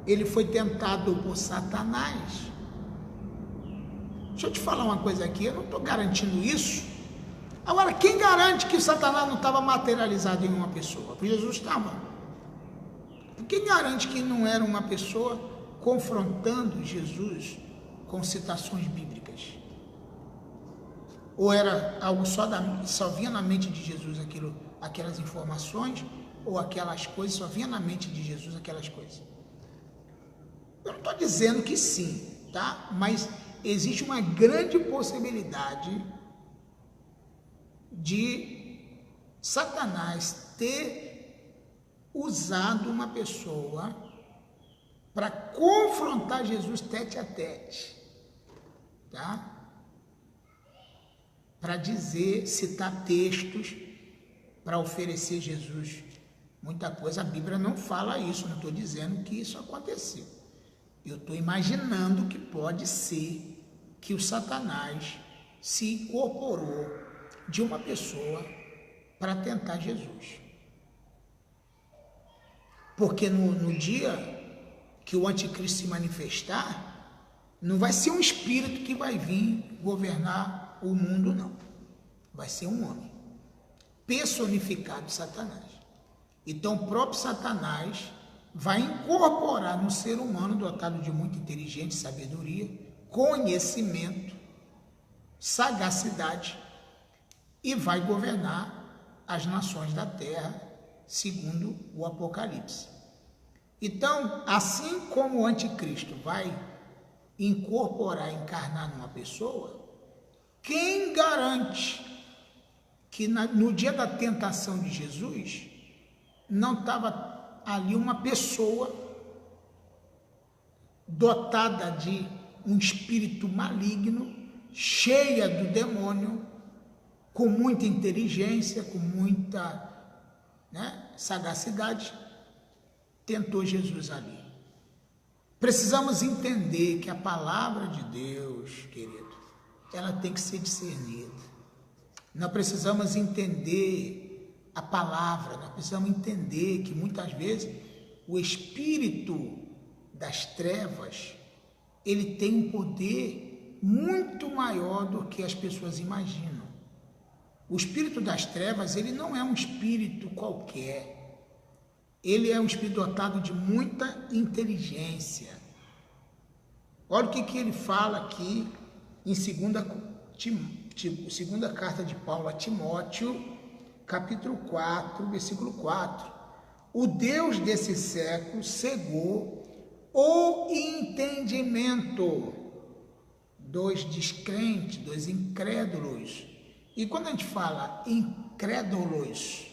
A: Ele foi tentado por Satanás. Deixa eu te falar uma coisa aqui, eu não estou garantindo isso. Agora, quem garante que Satanás não estava materializado em uma pessoa? Porque Jesus estava. Quem garante que não era uma pessoa confrontando Jesus com citações bíblicas? Ou era algo só vinha na mente de Jesus aquelas informações, ou aquelas coisas, só vinha na mente de Jesus aquelas coisas? Eu não estou dizendo que sim, tá? Mas existe uma grande possibilidade de Satanás ter usado uma pessoa para confrontar Jesus tete a tete, tá? Para citar textos, para oferecer Jesus muita coisa. A Bíblia não fala isso, não estou dizendo que isso aconteceu. Eu estou imaginando que pode ser que o Satanás se incorporou de uma pessoa para tentar Jesus. Porque no dia que o anticristo se manifestar, não vai ser um espírito que vai vir governar o mundo, não. Vai ser um homem personificado de Satanás. Então o próprio Satanás vai incorporar no ser humano dotado de muita inteligência, sabedoria, conhecimento, sagacidade, e vai governar as nações da terra, segundo o Apocalipse. Então, assim como o anticristo vai encarnar numa pessoa, quem garante que no dia da tentação de Jesus não estava ali uma pessoa dotada de um espírito maligno, cheia do demônio, com muita inteligência, com muita sagacidade, tentou Jesus ali. Precisamos entender que a palavra de Deus, querido, ela tem que ser discernida. Nós precisamos entender a palavra, nós precisamos entender que muitas vezes o espírito das trevas, ele tem um poder muito maior do que as pessoas imaginam. O espírito das trevas, ele não é um espírito qualquer. ele é um espírito dotado de muita inteligência. Olha o que ele fala aqui em segunda carta de Paulo a Timóteo, capítulo 4, versículo 4. O Deus desse século cegou o entendimento dos descrentes, dos incrédulos. E quando a gente fala incrédulos,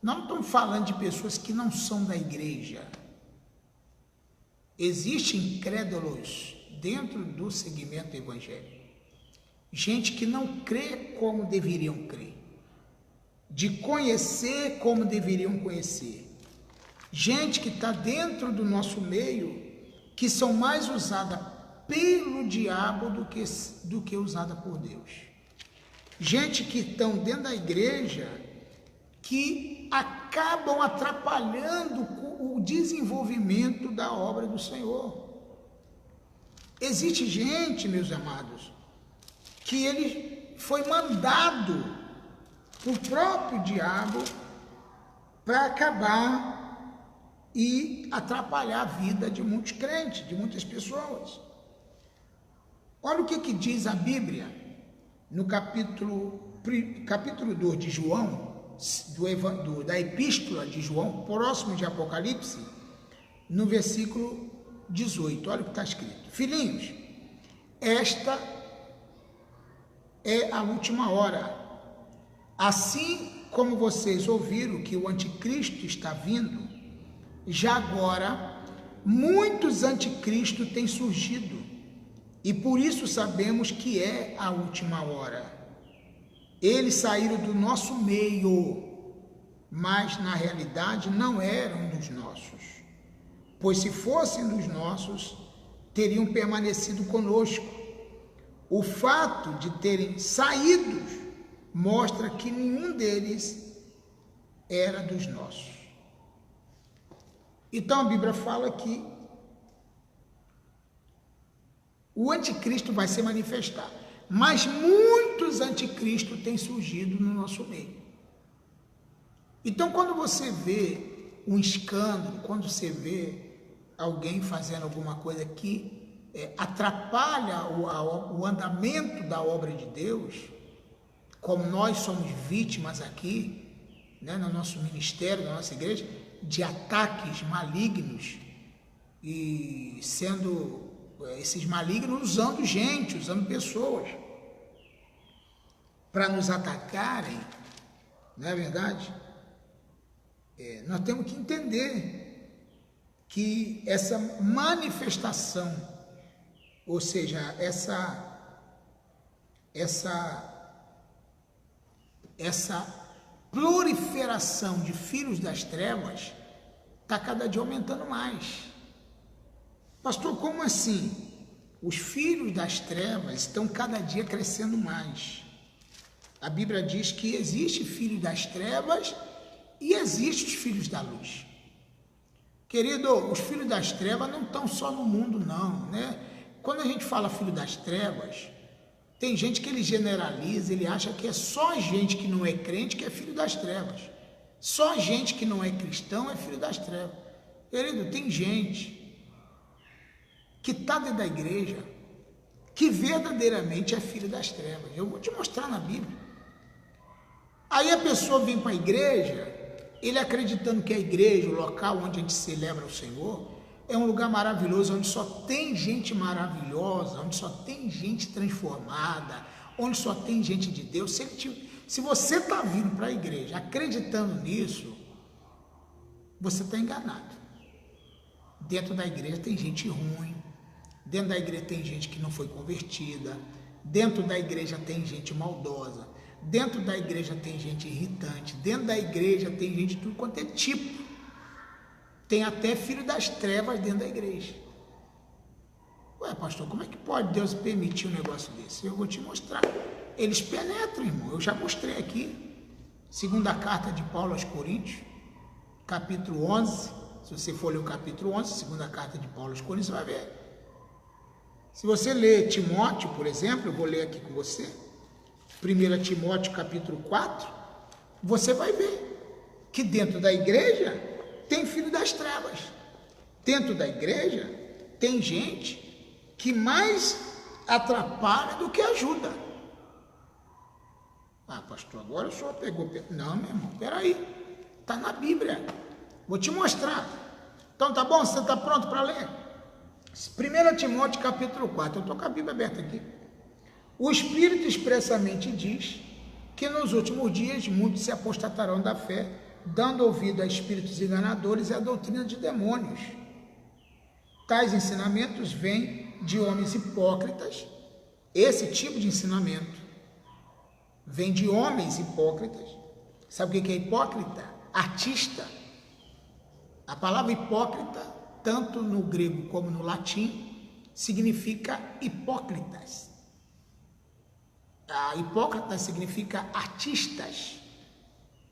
A: não estamos falando de pessoas que não são da igreja. Existem incrédulos dentro do segmento evangélico. Gente que não crê como deveriam crer. De conhecer como deveriam conhecer. Gente que está dentro do nosso meio, que são mais usadas pelo diabo do que usada por Deus. Gente que estão dentro da igreja, que acabam atrapalhando o desenvolvimento da obra do Senhor. Existe gente, meus amados, que ele foi mandado por próprio diabo para acabar e atrapalhar a vida de muitos crentes, de muitas pessoas. Olha o que diz a Bíblia no capítulo 2 de João, da epístola de João, próximo de Apocalipse, no versículo 18. Olha o que está escrito. Filhinhos, esta é a última hora. Assim como vocês ouviram que o anticristo está vindo, já agora muitos anticristos têm surgido, e por isso sabemos que é a última hora. Eles saíram do nosso meio, mas na realidade não eram dos nossos, pois se fossem dos nossos, teriam permanecido conosco. O fato de terem saído mostra que nenhum deles era dos nossos. Então a Bíblia fala que o anticristo vai se manifestar, mas muitos anticristos têm surgido no nosso meio. Então quando você vê um escândalo, quando você vê alguém fazendo alguma coisa que atrapalha o andamento da obra de Deus, como nós somos vítimas aqui, né, no nosso ministério, na nossa igreja, de ataques malignos, e sendo esses malignos usando gente, usando pessoas para nos atacarem, não é verdade? Nós temos que entender que essa manifestação, ou seja, essa proliferação de filhos das trevas está cada dia aumentando mais. Pastor, como assim? Os filhos das trevas estão cada dia crescendo mais. A Bíblia diz que existe filho das trevas e existe os filhos da luz. Querido, os filhos das trevas não estão só no mundo, não, né? Quando a gente fala filho das trevas, tem gente que ele generaliza, ele acha que é só gente que não é crente que é filho das trevas. Só gente que não é cristão é filho das trevas. Querido, tem gente que está dentro da igreja, que verdadeiramente é filho das trevas. Eu vou te mostrar na Bíblia. Aí a pessoa vem para a igreja, ele acreditando que a igreja, o local onde a gente celebra o Senhor, é um lugar maravilhoso, onde só tem gente maravilhosa, onde só tem gente transformada, onde só tem gente de Deus. Se você está vindo para a igreja acreditando nisso, você está enganado. Dentro da igreja tem gente ruim, dentro da igreja tem gente que não foi convertida, dentro da igreja tem gente maldosa, dentro da igreja tem gente irritante, dentro da igreja tem gente de tudo quanto é tipo. Tem até filho das trevas dentro da igreja. Ué, pastor, como é que pode Deus permitir um negócio desse? Eu vou te mostrar. Eles penetram, irmão. Eu já mostrei aqui. Segunda carta de Paulo aos Coríntios, capítulo 11. Se você for ler o capítulo 11, segunda carta de Paulo aos Coríntios, você vai ver. Se você ler Timóteo, por exemplo, eu vou ler aqui com você. 1 Timóteo, capítulo 4. Você vai ver que dentro da igreja tem filho das trevas. Dentro da igreja, tem gente que mais atrapalha do que ajuda. Ah, pastor, agora o senhor pegou... Não, meu irmão, peraí. Está na Bíblia. Vou te mostrar. Então, tá bom? Você está pronto para ler? 1 Timóteo capítulo 4. Eu estou com a Bíblia aberta aqui. O Espírito expressamente diz que nos últimos dias muitos se apostatarão da fé, dando ouvido a espíritos enganadores e a doutrina de demônios. Tais ensinamentos vêm de homens hipócritas. Esse tipo de ensinamento vem de homens hipócritas. Sabe o que é hipócrita? Artista. A palavra hipócrita, tanto no grego como no latim, significa hipócritas. A hipócritas significa artistas.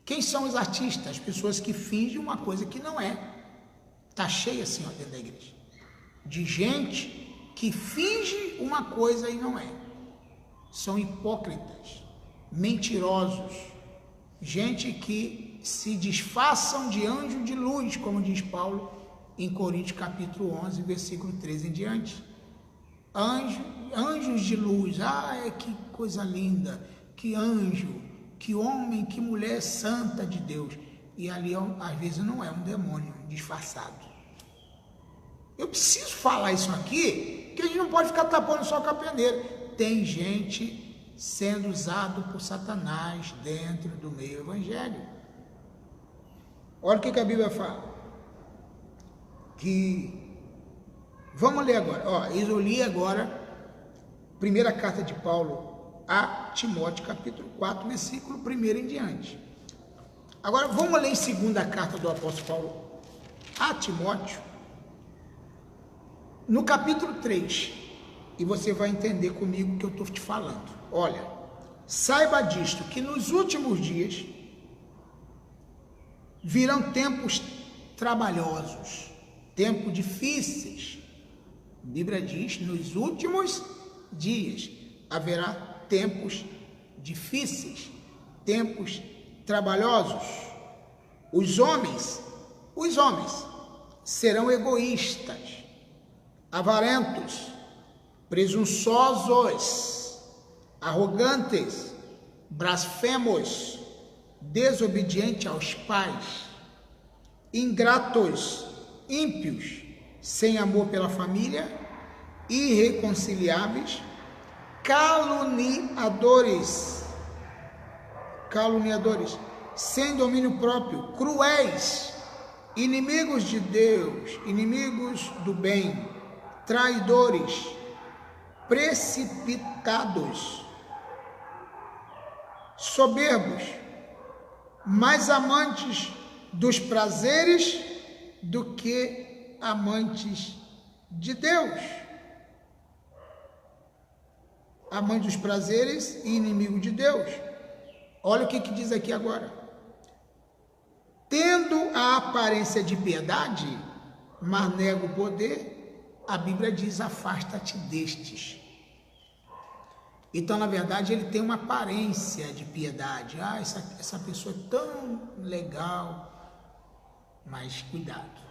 A: Quem são os artistas? Pessoas que fingem uma coisa que não é. Está cheio assim, ó, dentro da igreja, de gente que finge uma coisa e não é. São hipócritas, mentirosos, gente que se disfarçam de anjo de luz, como diz Paulo em Coríntios capítulo 11, versículo 13 em diante. Anjos de luz, que coisa linda, que anjo, que homem, que mulher santa de Deus. E ali às vezes não é um demônio disfarçado. Eu preciso falar isso aqui, que a gente não pode ficar tapando só com a peneira. Tem gente sendo usado por Satanás dentro do meio evangélico. Olha o que a Bíblia fala. Vamos ler agora. Eu li agora primeira carta de Paulo a Timóteo, capítulo 4, versículo 1 em diante. Agora vamos ler em segunda carta do apóstolo Paulo a Timóteo, no capítulo 3, e você vai entender comigo o que eu estou te falando. Olha, saiba disto, que nos últimos dias virão tempos trabalhosos, tempos difíceis. A Bíblia diz, nos últimos dias haverá tempos difíceis, tempos trabalhosos. Os homens serão egoístas, avarentos, presunçosos, arrogantes, blasfemos, desobedientes aos pais, ingratos, ímpios, sem amor pela família, irreconciliáveis, caluniadores, sem domínio próprio, cruéis, inimigos de Deus, inimigos do bem, traidores, precipitados, soberbos, mais amantes dos prazeres do que amantes de Deus. Amante dos prazeres e inimigo de Deus. Olha o que diz aqui agora. Tendo a aparência de piedade, mas nega o poder, a Bíblia diz, afasta-te destes. Então, na verdade, ele tem uma aparência de piedade. Essa pessoa é tão legal, mas cuidado.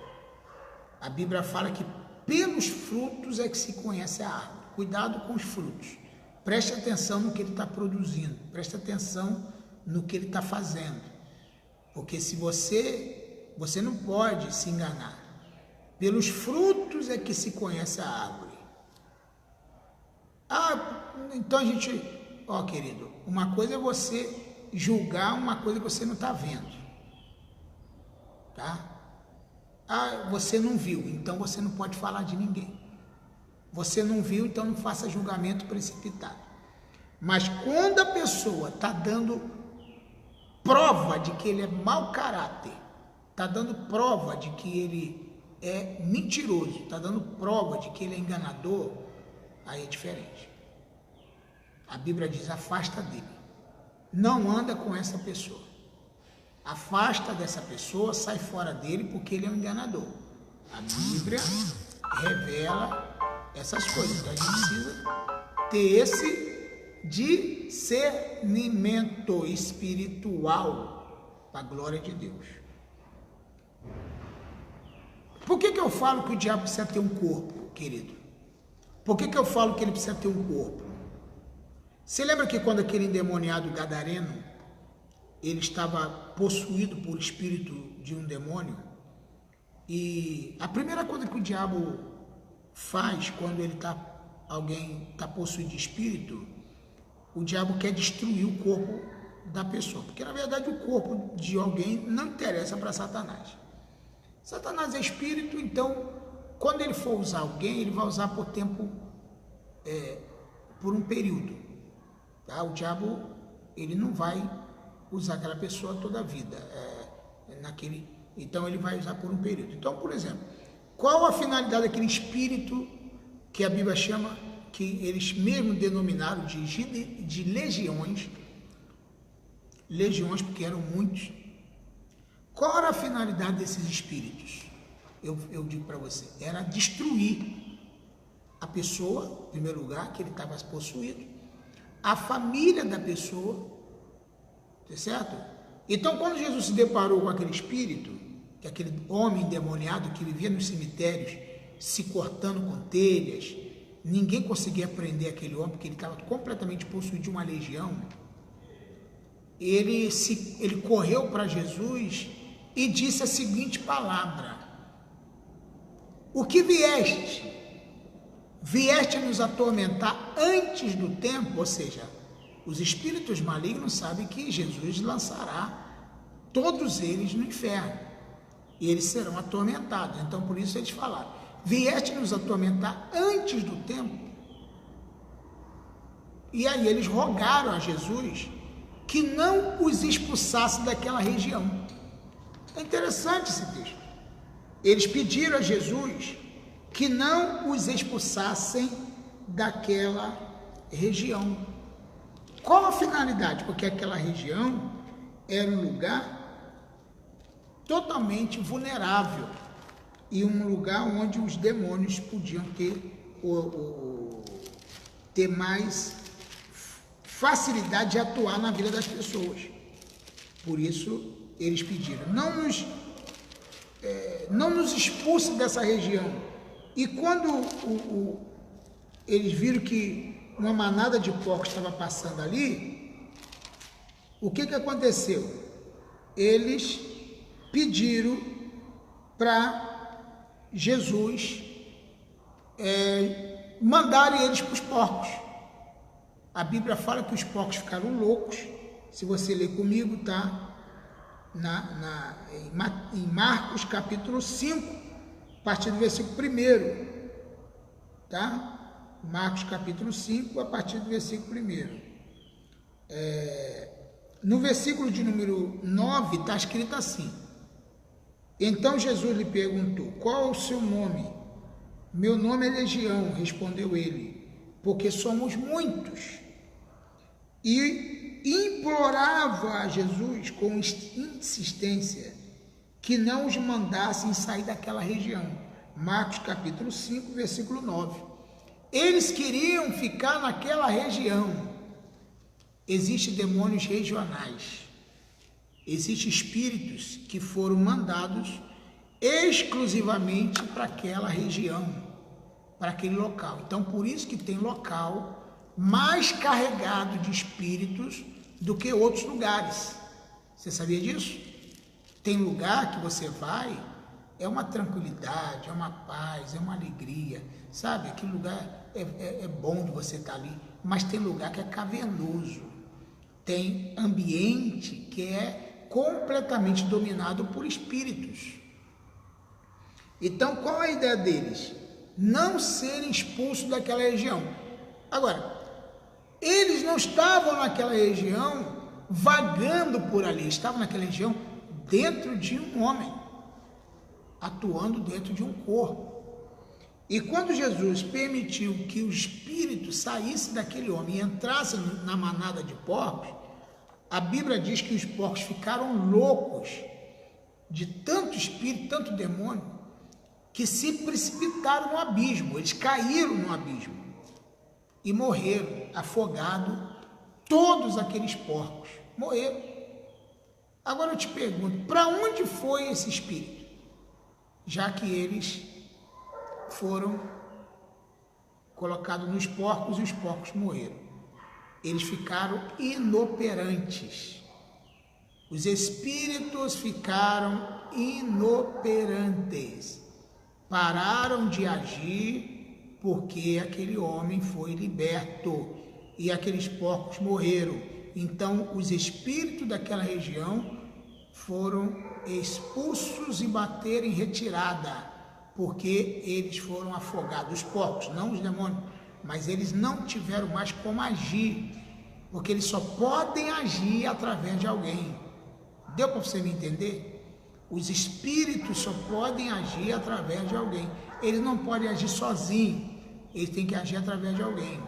A: A Bíblia fala que pelos frutos é que se conhece a árvore. Cuidado com os frutos. Preste atenção no que ele está produzindo. Preste atenção no que ele está fazendo. Porque se você não pode se enganar. Pelos frutos é que se conhece a árvore. Então a gente... querido, uma coisa é você julgar uma coisa que você não está vendo. Tá? Você não viu, então você não pode falar de ninguém. Você não viu, então não faça julgamento precipitado. Mas quando a pessoa está dando prova de que ele é mau caráter, está dando prova de que ele é mentiroso, está dando prova de que ele é enganador, aí é diferente. A Bíblia diz, afasta dele. Não anda com essa pessoa. Afasta dessa pessoa, sai fora dele, porque ele é um enganador. A Bíblia revela essas coisas. Então a gente precisa ter esse discernimento espiritual para a glória de Deus. Por que eu falo que o diabo precisa ter um corpo, querido? Por que eu falo que ele precisa ter um corpo? Você lembra que quando aquele endemoniado gadareno, ele estava possuído por espírito de um demônio? E a primeira coisa que o diabo faz quando alguém está possuído de espírito, o diabo quer destruir o corpo da pessoa, porque na verdade o corpo de alguém não interessa para Satanás. Satanás é espírito, então quando ele for usar alguém, ele vai usar por tempo, por um período. Tá? O diabo, ele não vai usar aquela pessoa toda a vida, então ele vai usar por um período. Então, por exemplo, qual a finalidade daquele espírito que a Bíblia chama, que eles mesmo denominaram de legiões porque eram muitos? Qual era a finalidade desses espíritos? Eu digo para você, era destruir a pessoa, em primeiro lugar, que ele estava possuído, a família da pessoa, tá certo? Então, quando Jesus se deparou com aquele espírito, que é aquele homem endemoniado que vivia nos cemitérios, se cortando com telhas, ninguém conseguia prender aquele homem, porque ele estava completamente possuído de uma legião. Ele correu para Jesus e disse a seguinte palavra: o que vieste? Vieste nos atormentar antes do tempo? Ou seja, os espíritos malignos sabem que Jesus lançará todos eles no inferno e eles serão atormentados. Então, por isso eles falaram: vieste nos atormentar antes do tempo? E aí eles rogaram a Jesus que não os expulsasse daquela região. É interessante esse texto. Eles pediram a Jesus que não os expulsassem daquela região. Qual a finalidade? Porque aquela região era um lugar totalmente vulnerável e um lugar onde os demônios podiam ter mais facilidade de atuar na vida das pessoas. Por isso eles pediram: não nos expulse dessa região. E quando eles viram que uma manada de porcos estava passando ali, o que aconteceu? Eles pediram para Jesus mandarem eles para os porcos. A Bíblia fala que os porcos ficaram loucos. Se você ler comigo, tá? Em Marcos capítulo 5, a partir do versículo 1, tá? Marcos capítulo 5, a partir do versículo 1. No versículo de número 9 está escrito assim: então Jesus lhe perguntou: qual é o seu nome? Meu nome é Legião, respondeu ele, porque somos muitos. E implorava a Jesus com insistência que não os mandassem sair daquela região. Marcos capítulo 5, versículo 9. Eles queriam ficar naquela região. Existem demônios regionais. Existem espíritos que foram mandados exclusivamente para aquela região, para aquele local. Então, por isso que tem local mais carregado de espíritos do que outros lugares. Você sabia disso? Tem lugar que você vai, é uma tranquilidade, é uma paz, é uma alegria, sabe? Aquele lugar é bom de você estar ali, mas tem lugar que é cavernoso, tem ambiente que é completamente dominado por espíritos. Então, qual a ideia deles? Não serem expulsos daquela região. Agora, eles não estavam naquela região vagando por ali, estavam naquela região dentro de um homem, atuando dentro de um corpo. E quando Jesus permitiu que o espírito saísse daquele homem e entrasse na manada de porcos, a Bíblia diz que os porcos ficaram loucos de tanto espírito, tanto demônio, que se precipitaram no abismo. Eles caíram no abismo e morreram, afogados. Todos aqueles porcos morreram. Agora eu te pergunto, para onde foi esse espírito? já que eles foram colocados nos porcos e os porcos morreram. Eles ficaram inoperantes. Os espíritos ficaram inoperantes. Pararam de agir porque aquele homem foi liberto e aqueles porcos morreram. Então, os espíritos daquela região foram expulsos e bateram em retirada, porque eles foram afogados. Os porcos, não os demônios, mas eles não tiveram mais como agir, porque eles só podem agir através de alguém. Deu para você me entender? Os espíritos só podem agir através de alguém. Eles não podem agir sozinhos, eles têm que agir através de alguém.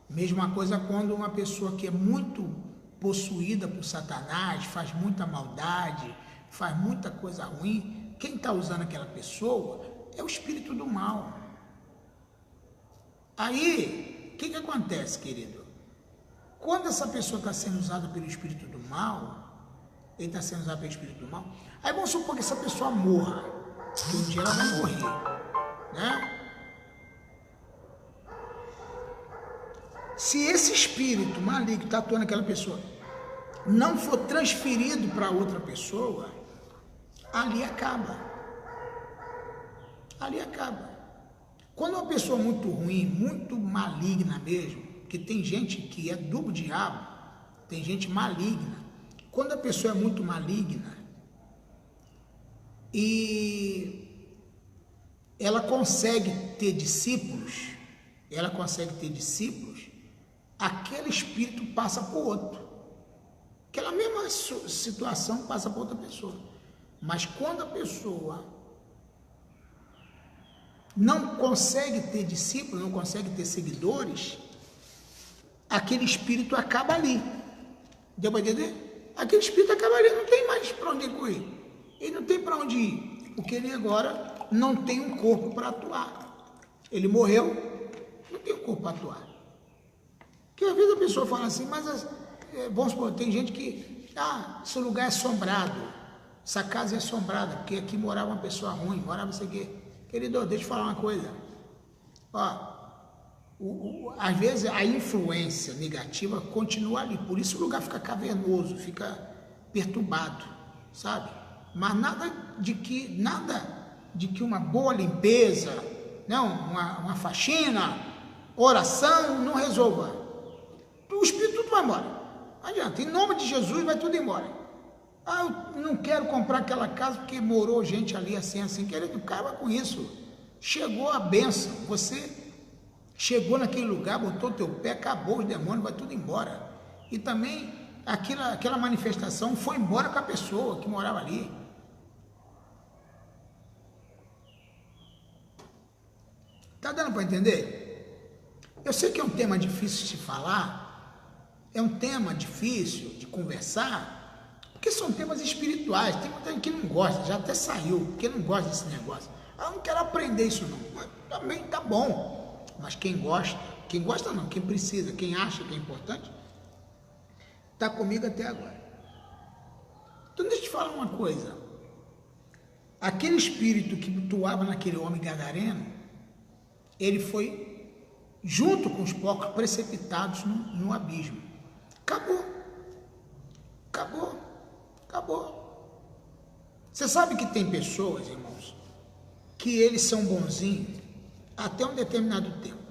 A: Mesma coisa quando uma pessoa que é muito possuída por Satanás, faz muita maldade, faz muita coisa ruim, quem está usando aquela pessoa é o espírito do mal. Aí, o que acontece, querido? Quando essa pessoa está sendo usada pelo espírito do mal, ele está sendo usado pelo espírito do mal, aí vamos supor que essa pessoa morra, que um dia ela vai morrer, né? Se esse espírito maligno que está atuando naquela pessoa não for transferido para outra pessoa, ali acaba. Ali acaba. Quando uma pessoa muito ruim, muito maligna mesmo, que tem gente que é do diabo, tem gente maligna. Quando a pessoa é muito maligna e ela consegue ter discípulos, aquele espírito passa para o outro. Aquela mesma situação passa para outra pessoa. Mas quando a pessoa não consegue ter discípulos, não consegue ter seguidores, aquele espírito acaba ali. Deu para entender? Aquele espírito acaba ali, não tem mais para onde correr. Ele não tem para onde ir, porque ele agora não tem um corpo para atuar. Ele morreu, não tem um corpo para atuar. Porque às vezes a pessoa fala assim, mas vamos supor, tem gente que, esse lugar é assombrado, essa casa é assombrada, porque aqui morava uma pessoa ruim, morava não sei o quê. Querido, deixa eu falar uma coisa. Às vezes a influência negativa continua ali, por isso o lugar fica cavernoso, fica perturbado, sabe? Mas nada de que uma boa limpeza, não, uma faxina, oração não resolva. O espírito tudo vai embora. Não adianta, em nome de Jesus vai tudo embora. Eu não quero comprar aquela casa porque morou gente ali assim, querido, acaba com isso. Chegou a bênção, você chegou naquele lugar, botou teu pé, acabou os demônios, vai tudo embora. E também aquela manifestação foi embora com a pessoa que morava ali. Tá dando para entender? Eu sei que é um tema difícil de falar, é um tema difícil de conversar, porque são temas espirituais. Tem muita gente que não gosta, já até saiu, porque não gosta desse negócio. Eu não quero aprender isso não, mas também tá bom. Mas quem gosta não, quem precisa, quem acha que é importante, está comigo até agora. Então deixa eu te falar uma coisa. Aquele espírito que atuava naquele homem gadareno, ele foi junto com os porcos precipitados no abismo. Acabou. Você sabe que tem pessoas, irmãos, que eles são bonzinhos até um determinado tempo.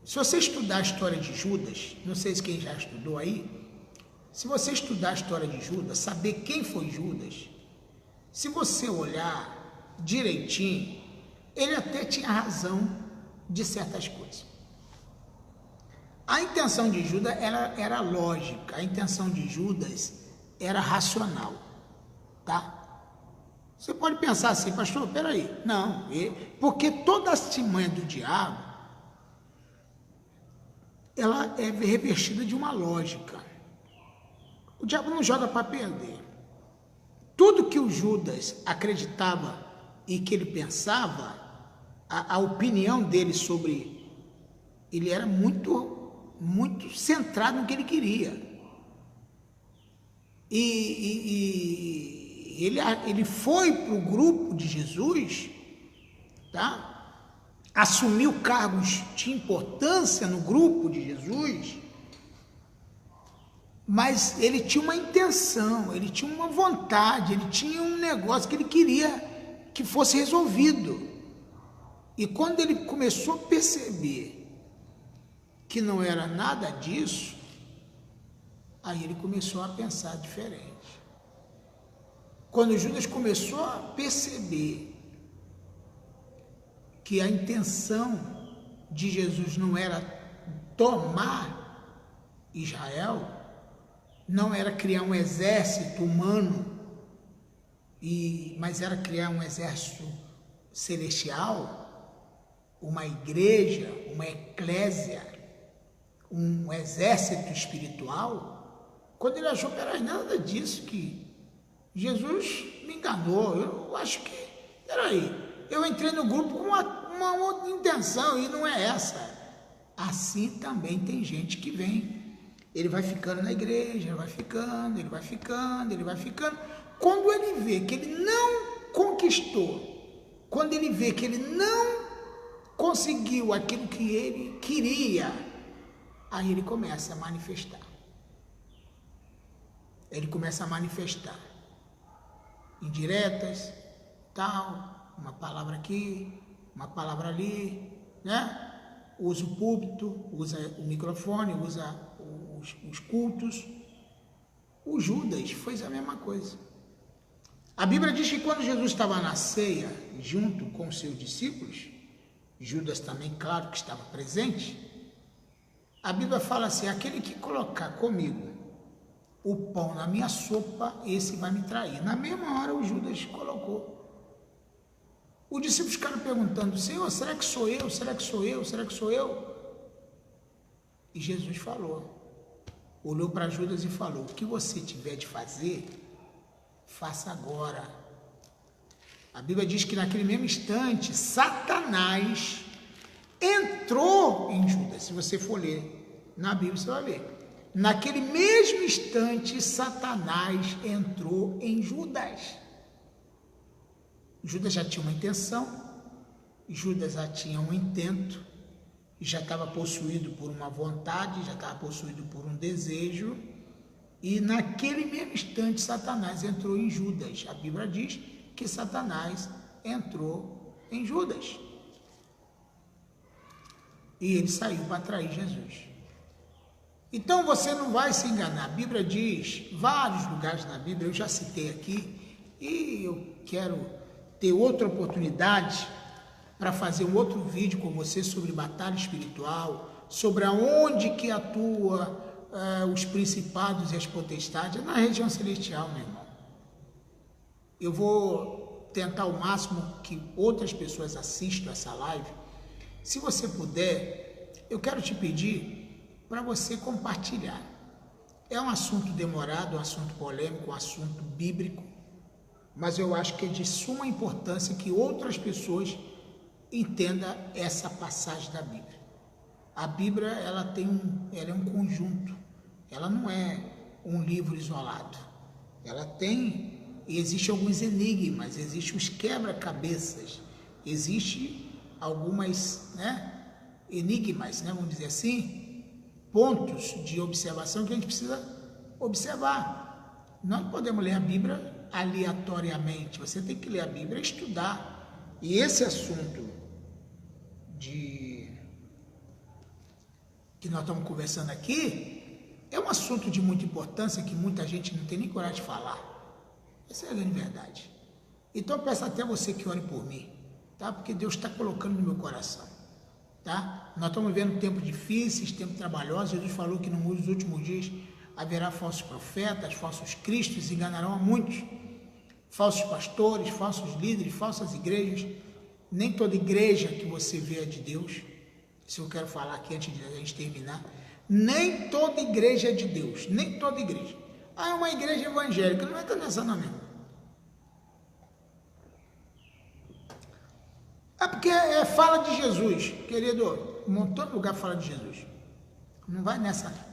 A: Se você estudar a história de Judas, não sei se quem já estudou aí, se você estudar a história de Judas, saber quem foi Judas, se você olhar direitinho, ele até tinha razão de certas coisas. A intenção de Judas era lógica, a intenção de Judas era racional, tá? Você pode pensar assim, pastor, peraí, não, porque toda a artimanha do diabo, ela é revestida de uma lógica. O diabo não joga para perder. Tudo que o Judas acreditava e que ele pensava, a opinião dele sobre, ele era muito centrado no que ele queria. ele foi para o grupo de Jesus, tá? Assumiu cargos de importância no grupo de Jesus, mas ele tinha uma intenção, ele tinha uma vontade, ele tinha um negócio que ele queria que fosse resolvido. E quando ele começou a perceber que não era nada disso, aí ele começou a pensar diferente. Quando Judas começou a perceber que a intenção de Jesus não era tomar Israel, não era criar um exército humano, mas era criar um exército celestial, uma igreja, uma eclésia, um exército espiritual. Quando ele achou, peraí, nada disso, que Jesus me enganou, eu acho que, peraí, eu entrei no grupo com uma outra intenção e não é essa. Assim também tem gente que vem, ele vai ficando na igreja, ele vai ficando. Quando ele vê que ele não conquistou, quando ele vê que ele não conseguiu aquilo que ele queria, aí ele começa a manifestar. Ele começa a manifestar indiretas, tal, uma palavra aqui, uma palavra ali, né? Usa o púlpito, usa o microfone, usa os cultos. O Judas fez a mesma coisa. A Bíblia diz que quando Jesus estava na ceia, junto com os seus discípulos, Judas também, claro que estava presente, a Bíblia fala assim, aquele que colocar comigo o pão na minha sopa, esse vai me trair. Na mesma hora o Judas colocou. Os discípulos ficaram perguntando, Senhor, será que sou eu? Será que sou eu? Será que sou eu? E Jesus falou, olhou para Judas e falou, o que você tiver de fazer, faça agora. A Bíblia diz que naquele mesmo instante, Satanás entrou em Judas. Se você for ler na Bíblia, você vai ver. Naquele mesmo instante, Satanás entrou em Judas. Judas já tinha uma intenção, Judas já tinha um intento, já estava possuído por uma vontade, já estava possuído por um desejo, e naquele mesmo instante Satanás entrou em Judas. A Bíblia diz que Satanás entrou em Judas. E ele saiu para trair Jesus. Então você não vai se enganar. A Bíblia diz, vários lugares na Bíblia, eu já citei aqui, e eu quero ter outra oportunidade para fazer um outro vídeo com você sobre batalha espiritual, sobre aonde que atua os principados e as potestades, é na região celestial, meu irmão. Eu vou tentar ao máximo que outras pessoas assistam essa live. Se você puder, eu quero te pedir para você compartilhar. É um assunto demorado, um assunto polêmico, um assunto bíblico, mas eu acho que é de suma importância que outras pessoas entendam essa passagem da Bíblia. A Bíblia, ela é um conjunto, ela não é um livro isolado. Ela tem, existem alguns enigmas, existem os quebra-cabeças, existem algumas, enigmas, vamos dizer assim, pontos de observação que a gente precisa observar. Não podemos ler a Bíblia aleatoriamente, você tem que ler a Bíblia e estudar. E esse assunto que nós estamos conversando aqui é um assunto de muita importância que muita gente não tem nem coragem de falar. Essa é a grande verdade. Então eu peço até você que ore por mim, tá? Porque Deus está colocando no meu coração, tá? Nós estamos vivendo tempos difíceis, tempos trabalhosos. Jesus falou que nos últimos dias haverá falsos profetas, falsos cristos, enganarão a muitos, falsos pastores, falsos líderes, falsas igrejas. Nem toda igreja que você vê é de Deus. Isso eu quero falar aqui antes de a gente terminar. Nem toda igreja é de Deus, nem toda igreja. Ah, é uma igreja evangélica, não entra nessa não, mesmo. É porque fala de Jesus, querido, um montão de lugar fala de Jesus. Não vai nessa não.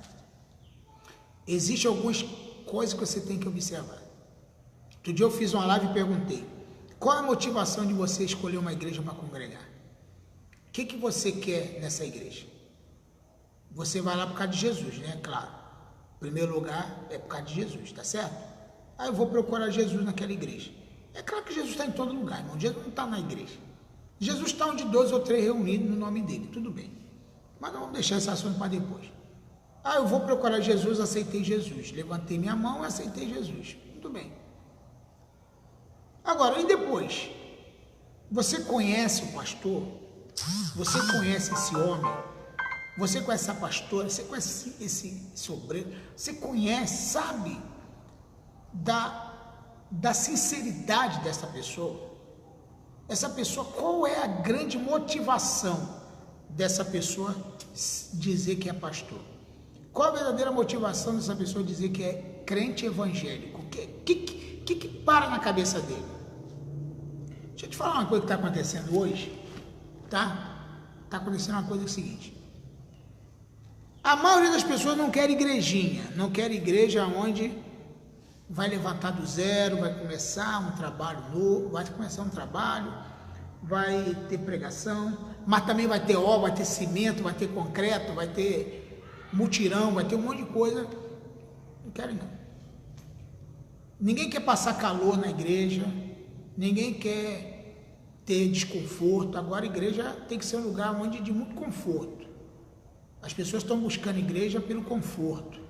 A: Existem algumas coisas que você tem que observar. Outro dia eu fiz uma live e perguntei: qual é a motivação de você escolher uma igreja para congregar? O que você quer nessa igreja? Você vai lá por causa de Jesus, né? Claro. Em primeiro lugar é por causa de Jesus, tá certo? Aí eu vou procurar Jesus naquela igreja. É claro que Jesus está em todo lugar, irmão. Jesus não está na igreja. Jesus está onde 2 ou 3 reunidos no nome dele, tudo bem. Mas não vamos deixar esse assunto para depois. Ah, eu vou procurar Jesus, aceitei Jesus. Levantei minha mão e aceitei Jesus. Tudo bem. Agora, e depois? Você conhece o pastor? Você conhece esse homem? Você conhece essa pastora? Você conhece esse obreiro? Você conhece, sabe da sinceridade dessa pessoa? Essa pessoa, qual é a grande motivação dessa pessoa dizer que é pastor? Qual a verdadeira motivação dessa pessoa dizer que é crente evangélico? O que para na cabeça dele? Deixa eu te falar uma coisa que está acontecendo hoje, tá? Está acontecendo uma coisa seguinte. A maioria das pessoas não quer igrejinha, não quer igreja onde vai levantar do zero, vai começar um trabalho novo, vai ter pregação, mas também vai ter obra, vai ter cimento, vai ter concreto, vai ter mutirão, vai ter um monte de coisa. Não quero não. Ninguém quer passar calor na igreja, ninguém quer ter desconforto. Agora a igreja tem que ser um lugar onde de muito conforto. As pessoas estão buscando igreja pelo conforto.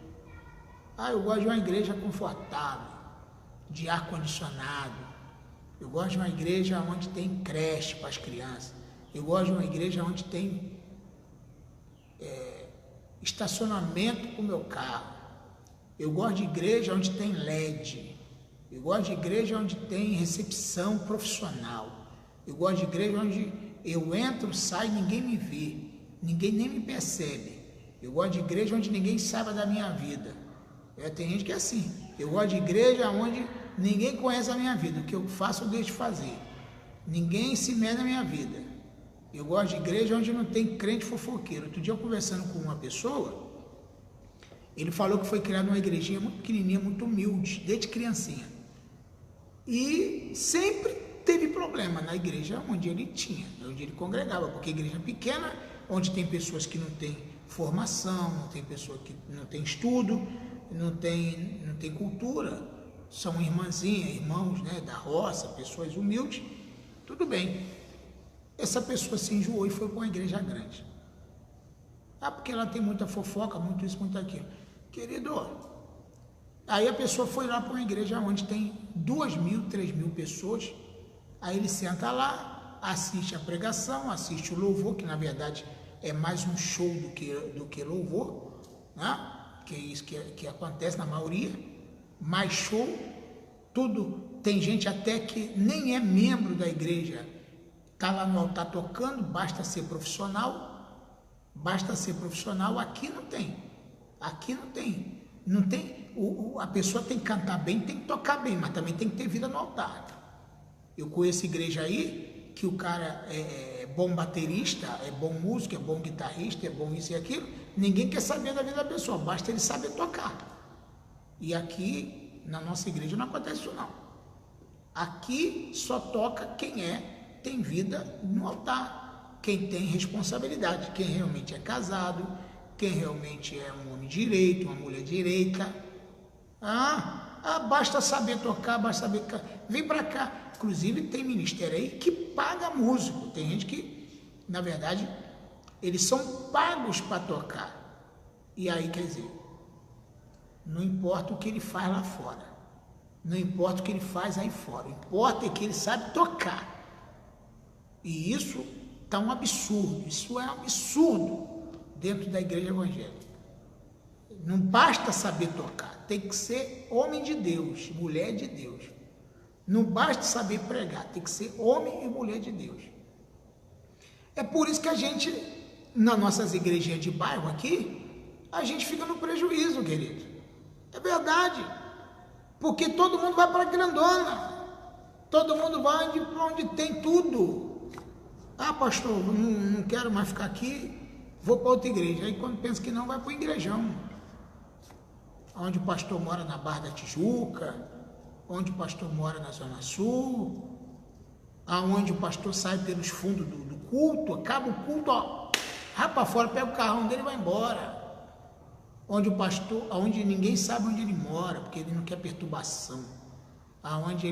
A: Ah, eu gosto de uma igreja confortável, de ar-condicionado. Eu gosto de uma igreja onde tem creche para as crianças. Eu gosto de uma igreja onde tem estacionamento para o meu carro. Eu gosto de igreja onde tem LED. Eu gosto de igreja onde tem recepção profissional. Eu gosto de igreja onde eu entro, saio, ninguém me vê. Ninguém nem me percebe. Eu gosto de igreja onde ninguém saiba da minha vida. Tem gente que é assim. Eu gosto de igreja onde ninguém conhece a minha vida. O que eu faço, eu deixo de fazer. Ninguém se mete na minha vida. Eu gosto de igreja onde não tem crente fofoqueiro. Outro dia eu conversando com uma pessoa, ele falou que foi criado uma igrejinha muito pequenininha, muito humilde, desde criancinha. E sempre teve problema na igreja onde ele tinha, onde ele congregava, porque igreja pequena, onde tem pessoas que não têm formação, não tem pessoa que não tem estudo, não tem cultura, são irmãzinhas, irmãos, né, da roça, pessoas humildes, tudo bem. Essa pessoa se enjoou e foi para uma igreja grande. Ah, porque ela tem muita fofoca, muito isso, muito aquilo. Querido, aí a pessoa foi lá para uma igreja onde tem 2.000, 3.000 pessoas, aí ele senta lá, assiste a pregação, assiste o louvor, que na verdade é mais um show do que louvor, né? Que é isso que acontece na maioria, mais show, tudo, tem gente até que nem é membro da igreja, está lá no altar tocando, basta ser profissional, aqui não tem, a pessoa tem que cantar bem, tem que tocar bem, mas também tem que ter vida no altar. Eu conheço igreja aí, que o cara é bom baterista, é bom músico, é bom guitarrista, é bom isso e aquilo, ninguém quer saber da vida da pessoa, basta ele saber tocar. E aqui, na nossa igreja, não acontece isso não. Aqui só toca quem tem vida no altar, quem tem responsabilidade, quem realmente é casado, quem realmente é um homem direito, uma mulher direita. Basta saber tocar, basta saber... Vem pra cá. Inclusive tem ministério aí que paga músico. Tem gente que, na verdade, eles são pagos para tocar. E aí, quer dizer, não importa o que ele faz lá fora. Não importa o que ele faz aí fora. O que importa é que ele sabe tocar. E isso está um absurdo. Isso é um absurdo dentro da igreja evangélica. Não basta saber tocar. Tem que ser homem de Deus, mulher de Deus. Não basta saber pregar, tem que ser homem e mulher de Deus. É por isso que a gente, nas nossas igrejinhas de bairro aqui, a gente fica no prejuízo, querido. É verdade. Porque todo mundo vai para a grandona. Todo mundo vai para onde tem tudo. Ah, pastor, não quero mais ficar aqui, vou para outra igreja. Aí quando pensa que não, vai para o igrejão. Onde o pastor mora na Barra da Tijuca, onde o pastor mora na Zona Sul, aonde o pastor sai pelos fundos do culto, acaba o culto, ó, rapa fora, pega o carrão dele e vai embora. Onde o pastor, aonde ninguém sabe onde ele mora, porque ele não quer perturbação. Aonde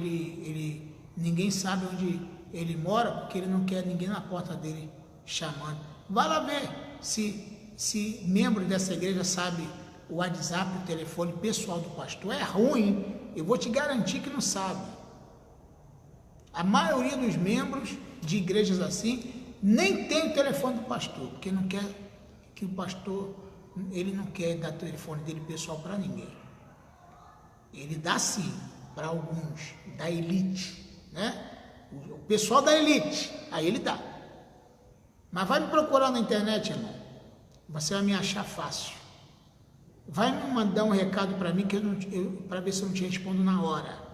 A: ninguém sabe onde ele mora, porque ele não quer ninguém na porta dele chamando. Vai lá ver se membro dessa igreja sabe o WhatsApp, o telefone pessoal do pastor. É ruim, eu vou te garantir que não sabe. A maioria dos membros de igrejas assim nem tem o telefone do pastor, porque não quer que o pastor, ele não quer dar o telefone dele pessoal para ninguém. Ele dá sim para alguns da elite, né? O pessoal da elite, aí ele dá. Mas vai me procurar na internet, irmão. Você vai me achar fácil. Vai me mandar um recado para mim para ver se eu não te respondo na hora.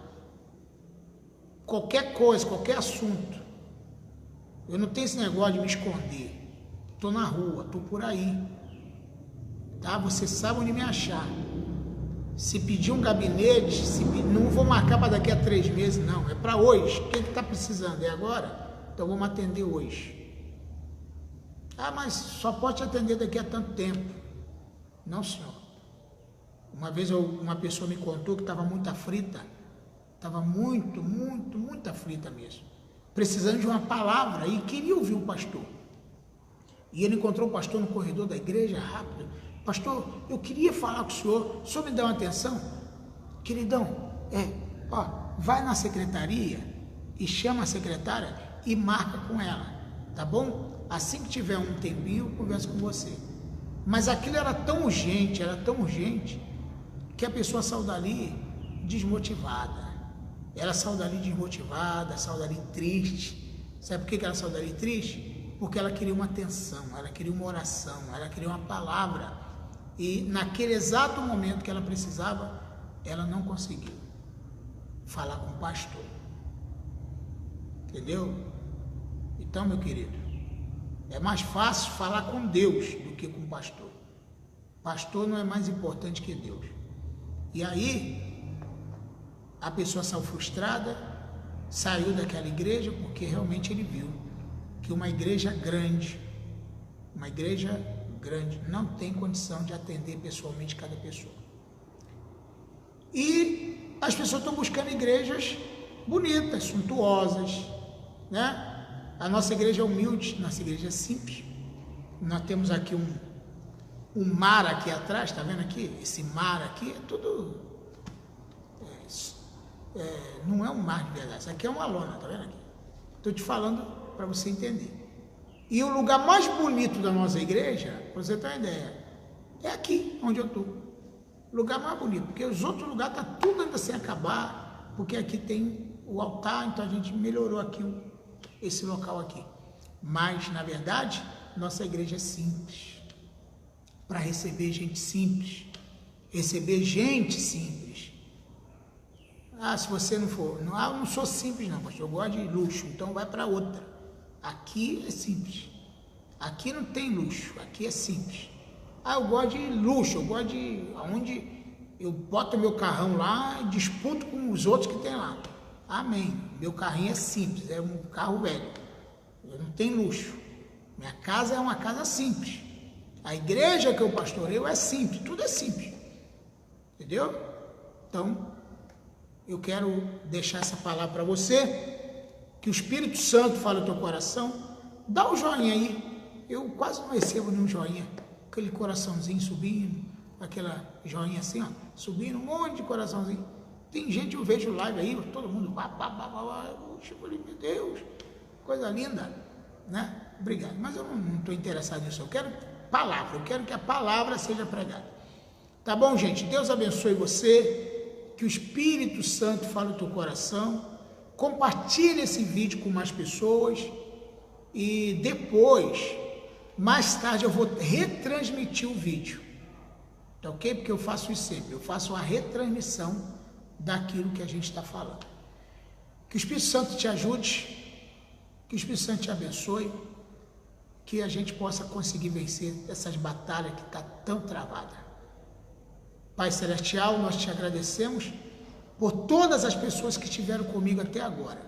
A: Qualquer coisa, qualquer assunto. Eu não tenho esse negócio de me esconder. Estou na rua, estou por aí. Tá? Você sabe onde me achar. Se pedir um gabinete, não vou marcar para daqui a 3 meses, não. É para hoje. O que está precisando? É agora? Então vamos atender hoje. Ah, mas só pode te atender daqui a tanto tempo. Não, senhor. Uma vez uma pessoa me contou que estava muito aflita. Estava muito aflita mesmo. Precisando de uma palavra e queria ouvir o pastor. E ele encontrou o pastor no corredor da igreja, rápido. Pastor, eu queria falar com o senhor me dá uma atenção? Queridão, vai na secretaria e chama a secretária e marca com ela, tá bom? Assim que tiver um tempinho, eu converso com você. Mas aquilo era tão urgente, que a pessoa saiu dali desmotivada. Ela saiu dali desmotivada, saiu dali triste. Sabe por que ela saiu dali triste? Porque ela queria uma atenção, ela queria uma oração, ela queria uma palavra. E naquele exato momento que ela precisava, ela não conseguiu falar com o pastor. Entendeu? Então, meu querido, é mais fácil falar com Deus do que com o pastor. Pastor não é mais importante que Deus. E aí, a pessoa saiu frustrada, saiu daquela igreja porque realmente ele viu que uma igreja grande não tem condição de atender pessoalmente cada pessoa. E as pessoas estão buscando igrejas bonitas, suntuosas, né? A nossa igreja é humilde, nossa igreja é simples. Nós temos aqui um mar aqui atrás, tá vendo aqui? Esse mar aqui é tudo... não é um mar de verdade, isso aqui é uma lona, tá vendo aqui? Estou te falando para você entender. E o lugar mais bonito da nossa igreja, para você ter uma ideia, é aqui onde eu estou. O lugar mais bonito, porque os outros lugares estão tudo ainda sem acabar, porque aqui tem o altar, então a gente melhorou aqui esse local aqui. Mas, na verdade, nossa igreja é simples, para receber gente simples, Ah, se você não for, eu não sou simples não, pastor, eu gosto de luxo, então vai para outra. Aqui é simples. Aqui não tem luxo, aqui é simples. Ah, eu gosto de luxo, eu gosto de onde eu boto meu carrão lá e disputo com os outros que tem lá. Amém. Meu carrinho é simples, é um carro velho. Eu não tenho luxo. Minha casa é uma casa simples. A igreja que eu pastoreio é simples, tudo é simples. Entendeu? Então, eu quero deixar essa palavra para você. Que o Espírito Santo fale no teu coração, dá um joinha aí. Eu quase não recebo nenhum joinha. Aquele coraçãozinho subindo, aquela joinha assim, ó, subindo, um monte de coraçãozinho. Tem gente, eu vejo live aí, todo mundo, meu Deus, coisa linda, né? Obrigado, mas eu não estou interessado nisso, eu quero palavra, eu quero que a palavra seja pregada. Tá bom, gente? Deus abençoe você, que o Espírito Santo fale no teu coração. Compartilhe esse vídeo com mais pessoas e depois, mais tarde, eu vou retransmitir o vídeo, tá ok? Porque eu faço isso sempre, eu faço uma retransmissão daquilo que a gente está falando. Que o Espírito Santo te ajude, que o Espírito Santo te abençoe, que a gente possa conseguir vencer essas batalhas que está tão travada. Pai Celestial, nós te agradecemos por todas as pessoas que estiveram comigo até agora.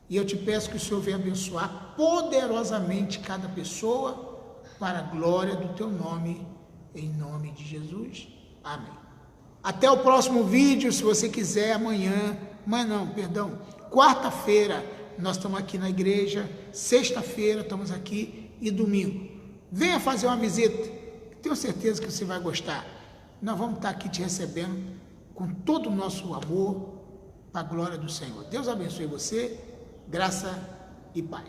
A: E eu te peço que o Senhor venha abençoar poderosamente cada pessoa para a glória do teu nome, em nome de Jesus. Amém. Até o próximo vídeo, se você quiser, amanhã, quarta-feira, nós estamos aqui na igreja, sexta-feira estamos aqui e domingo. Venha fazer uma visita, tenho certeza que você vai gostar. Nós vamos estar aqui te recebendo com todo o nosso amor, para a glória do Senhor. Deus abençoe você, graça e paz.